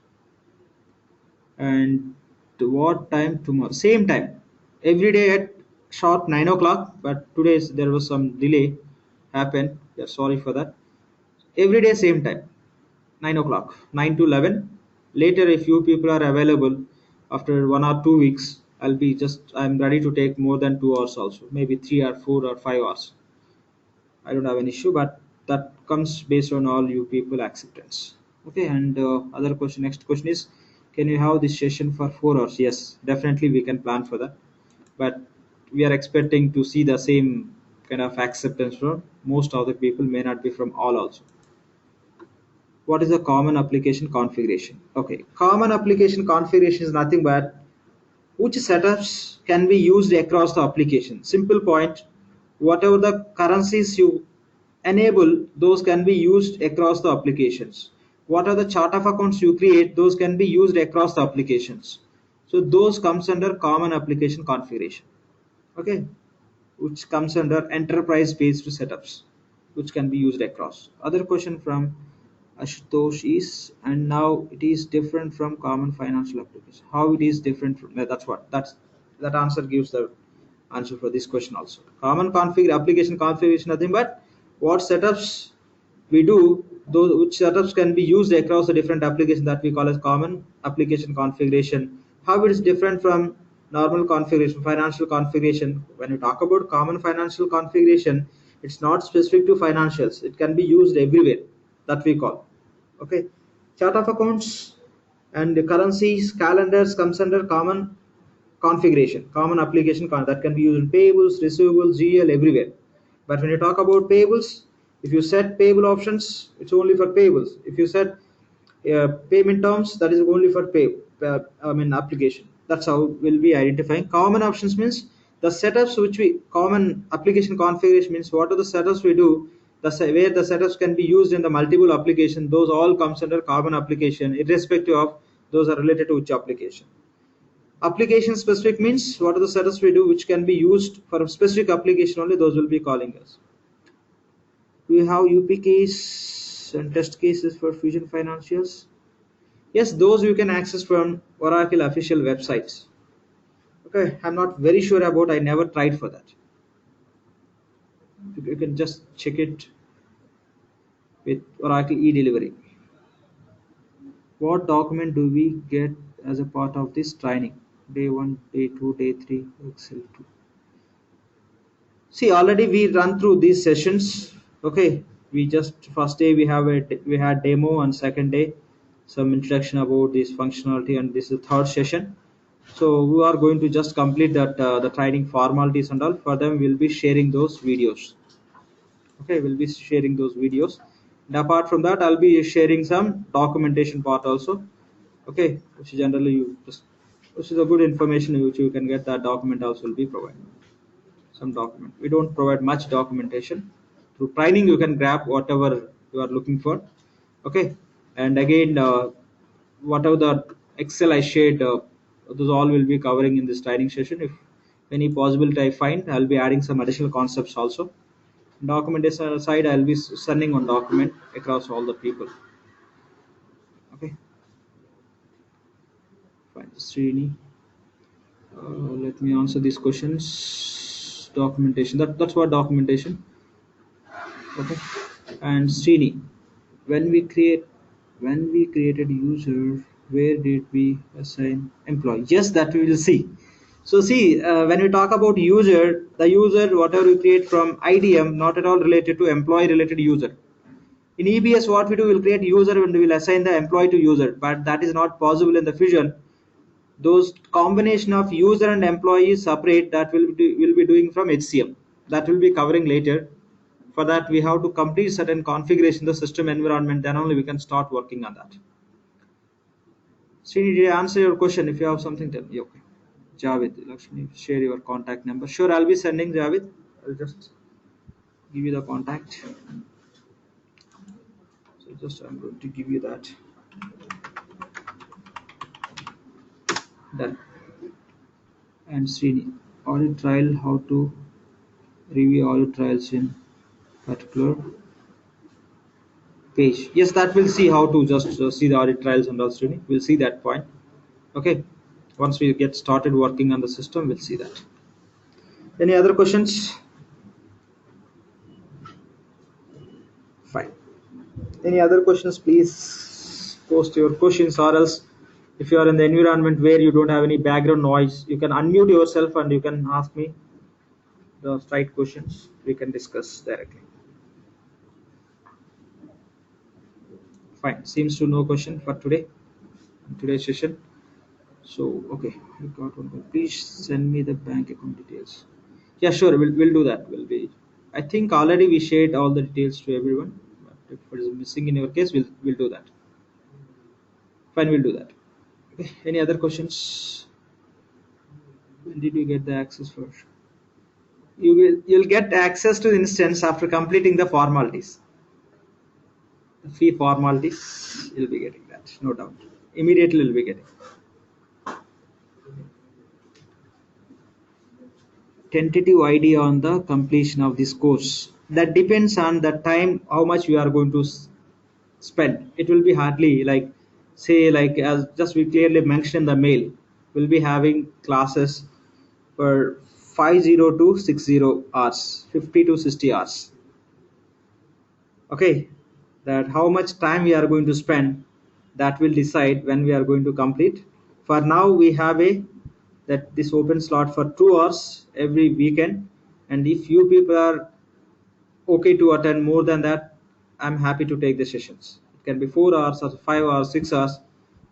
And to what time? Tomorrow same time, every day at sharp 9 o'clock, but today there was some delay happened. Yeah, sorry for that. Every day same time, 9 o'clock, 9 to 11. Later, if you people are available after 1 or 2 weeks, I'm ready to take more than 2 hours also, maybe 3 or 4 or 5 hours. I don't have an issue, but that comes based on all you people acceptance. Okay, and other question, next question is, can you have this session for 4 hours? Yes, definitely we can plan for that, but we are expecting to see the same kind of acceptance from most of the people, may not be from all also. What is the common application configuration? Okay, common application configuration is nothing but which setups can be used across the application. Simple point, whatever the currencies you enable, those can be used across the applications. What are the chart of accounts you create, those can be used across the applications. So those comes under common application configuration. Okay, which comes under enterprise based setups, which can be used across. Other question from Ashutosh is, and now it is different from common financial application. How it is different from that answer gives the answer for this question also. Common config application configuration, nothing but what setups we do, those which setups can be used across the different applications, that we call as common application configuration. How it is different from normal configuration, financial configuration. When you talk about common financial configuration, it's not specific to financials, it can be used everywhere, that we call. Okay, chart of accounts and the currencies calendars comes under common configuration, common application that can be used in payables, receivables, GL, everywhere. But when you talk about payables, if you set payable options, it's only for payables. If you set payment terms, that is only for application. That's how we'll be identifying. Common options means the setups which we, common application configuration means what are the setups we do, where the setups can be used in the multiple application, those all comes under common application, irrespective of those are related to which application. Application specific means what are the setups we do which can be used for a specific application only, those will be calling us. We have UPKs and test cases for Fusion Financials. Yes, those you can access from Oracle official websites. Okay, I'm not very sure about, I never tried for that. You can just check it with Oracle e-delivery. What document do we get as a part of this training? Day 1, day 2, day 3, Excel 2. See, already we run through these sessions. Okay, we just first day we had demo, and second day some introduction about this functionality, and this is the third session. So we are going to just complete that the training formalities and all. For them, we'll be sharing those videos. Okay, we'll be sharing those videos. And apart from that, I'll be sharing some documentation part also. Okay, which is generally which is a good information which you can get. That document also will be provided. Some document. We don't provide much documentation. Through training, you can grab whatever you are looking for. Okay, and again, whatever the Excel I shared, those all will be covering in this training session. If any possibility I find, I'll be adding some additional concepts also. Documentation side, I'll be sending one document across all the people. Okay, fine. Srini, let me answer these questions. Documentation. That's what documentation. Okay, and Srini, when we created user, where did we assign employee? Yes, that we will see. So see, when we talk about user, the user whatever we create from IDM, not at all related to employee related user. In EBS, what we do, we'll create user and we'll assign the employee to user, but that is not possible in the Fusion. Those combination of user and employee is separate, that will be doing from HCM. That will be covering later. For that, we have to complete certain configuration the system environment, then only we can start working on that. Srini, did I answer your question? If you have something, tell me. Okay. Javed, Lakshmi, share your contact number. Sure, I'll be sending Javed. I'll just give you the contact. So just I'm going to give you that. Done. And Srini, audit trial, how to review audit trials in particular page. Yes, that we'll see how to just see the audit trials and all, Srini. We'll see that point. Okay. Once we get started working on the system, we'll see that. Any other questions? Fine. Any other questions, please post your questions, or else if you are in the environment where you don't have any background noise, you can unmute yourself and you can ask me the right questions. We can discuss directly. Fine. Seems to no question for today's session. So okay, I got one. Please send me the bank account details. Yeah, sure. We'll do that. I think already we shared all the details to everyone. But if it is missing in your case, we'll do that. Fine, we'll do that. Okay. Any other questions? When did you get the access for? You'll get access to the instance after completing the formalities. The fee formalities, you'll be getting that, no doubt. Immediately you'll be getting. Tentative idea on the completion of this course. That depends on the time, how much we are going to spend. It will be hardly like, say, like as just we clearly mentioned in the mail, we'll be having classes for 50 to 60 hours, 50 to 60 hours. Okay, that how much time we are going to spend, that will decide when we are going to complete. For now we have a that this open slot for 2 hours every weekend, and if you people are okay to attend more than that, I'm happy to take the sessions. It can be 4 hours or 5 hours, 6 hours.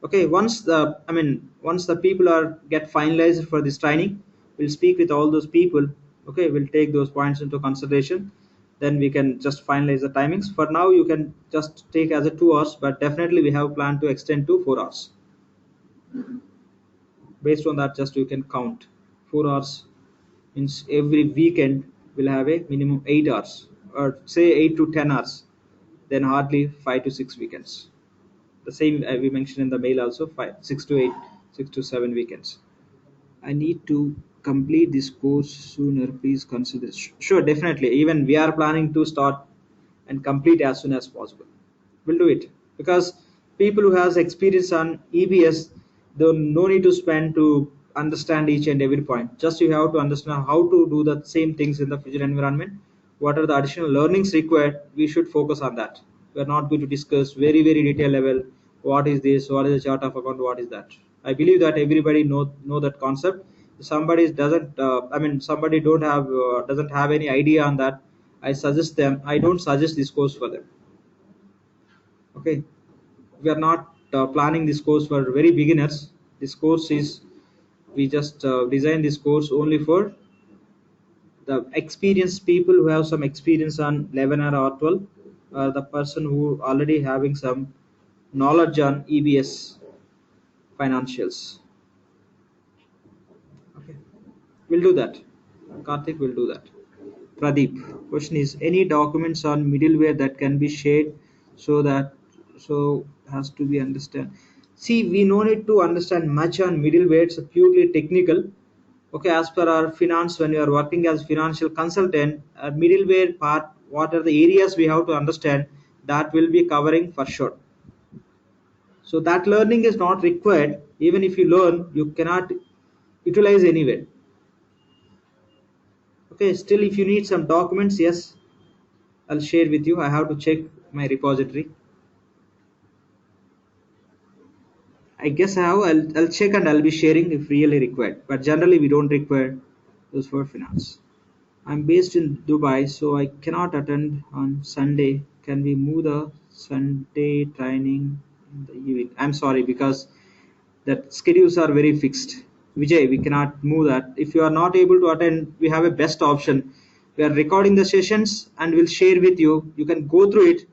Okay, once the people are get finalized for this training, we'll speak with all those people. Okay, we'll take those points into consideration. Then we can just finalize the timings. For now, you can just take as a 2 hours, but definitely we have planned to extend to 4 hours. Based on that, just you can count 4 hours means every weekend will have a minimum 8 hours, or say 8 to 10 hours, then hardly 5 to 6 weekends. The same we mentioned in the mail also, 6 to 8, 6 to 7 weekends. I need to complete this course sooner. Please consider. Sure, definitely. Even we are planning to start and complete as soon as possible. We'll do it because people who has experience on EBS, they no need to spend to understand each and every point. Just you have to understand how to do the same things in the future environment. What are the additional learnings required? We should focus on that. We are not going to discuss very detailed level. What is this? What is the chart of account? What is that? I believe that everybody know that concept. Somebody doesn't. Somebody don't have doesn't have any idea on that. I suggest them. I don't suggest this course for them. Okay, we are not planning this course for very beginners. This course is we just design this course only for the experienced people who have some experience on 11 or 12, or the person who already having some knowledge on EBS financials. Okay, we'll do that. Karthik will do that. Pradeep, question is any documents on middleware that can be shared so that so has to be understand. See, we no need to understand much on middleware. It's purely technical. Okay, as per our finance, when you are working as financial consultant, middleware part, what are the areas we have to understand, that will be covering for sure. So that learning is not required. Even if you learn, you cannot utilize anywhere. Okay, still if you need some documents, yes, I'll share with you. I have to check my repository. I guess I have. I'll check and I'll be sharing if really required. But generally, we don't require those for finance. I'm based in Dubai, so I cannot attend on Sunday. Can we move the Sunday training in the evening? I'm sorry because that schedules are very fixed. Vijay, we cannot move that. If you are not able to attend, we have a best option. We are recording the sessions and we'll share with you. You can go through it.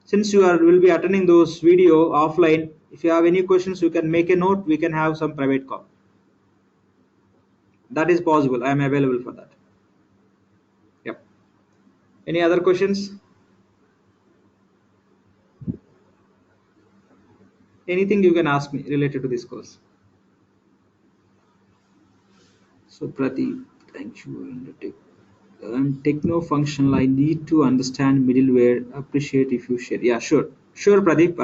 Since you are will be attending those video offline, if you have any questions, you can make a note. We can have some private call. That is possible. I am available for that. Yep. Any other questions? Anything you can ask me related to this course. So Pradeep, thank you. Techno-functional. I need to understand middleware. Appreciate if you share. Yeah, sure, Pradeep.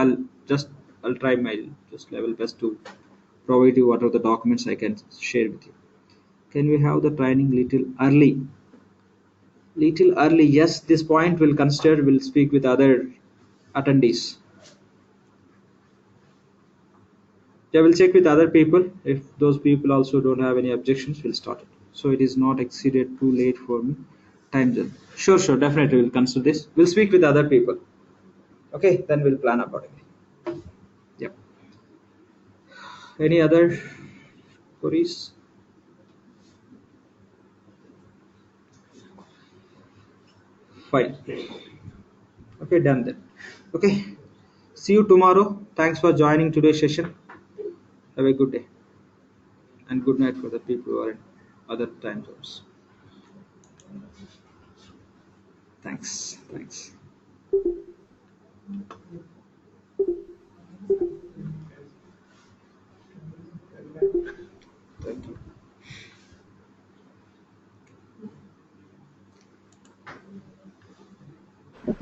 I'll try my just level best to provide you what are the documents I can share with you. Can we have the training little early? Little early, yes. This point will consider. We'll speak with other attendees. Yeah, we'll check with other people. If those people also don't have any objections, we'll start it. So it is not exceeded too late for me. Time zone. Sure, definitely we'll consider this. We'll speak with other people. Okay, then we'll plan accordingly. Yep. Any other queries? Fine. Okay, done then. Okay. See you tomorrow. Thanks for joining today's session. Have a good day. And good night for the people who are in other time zones. Thanks. Thank you.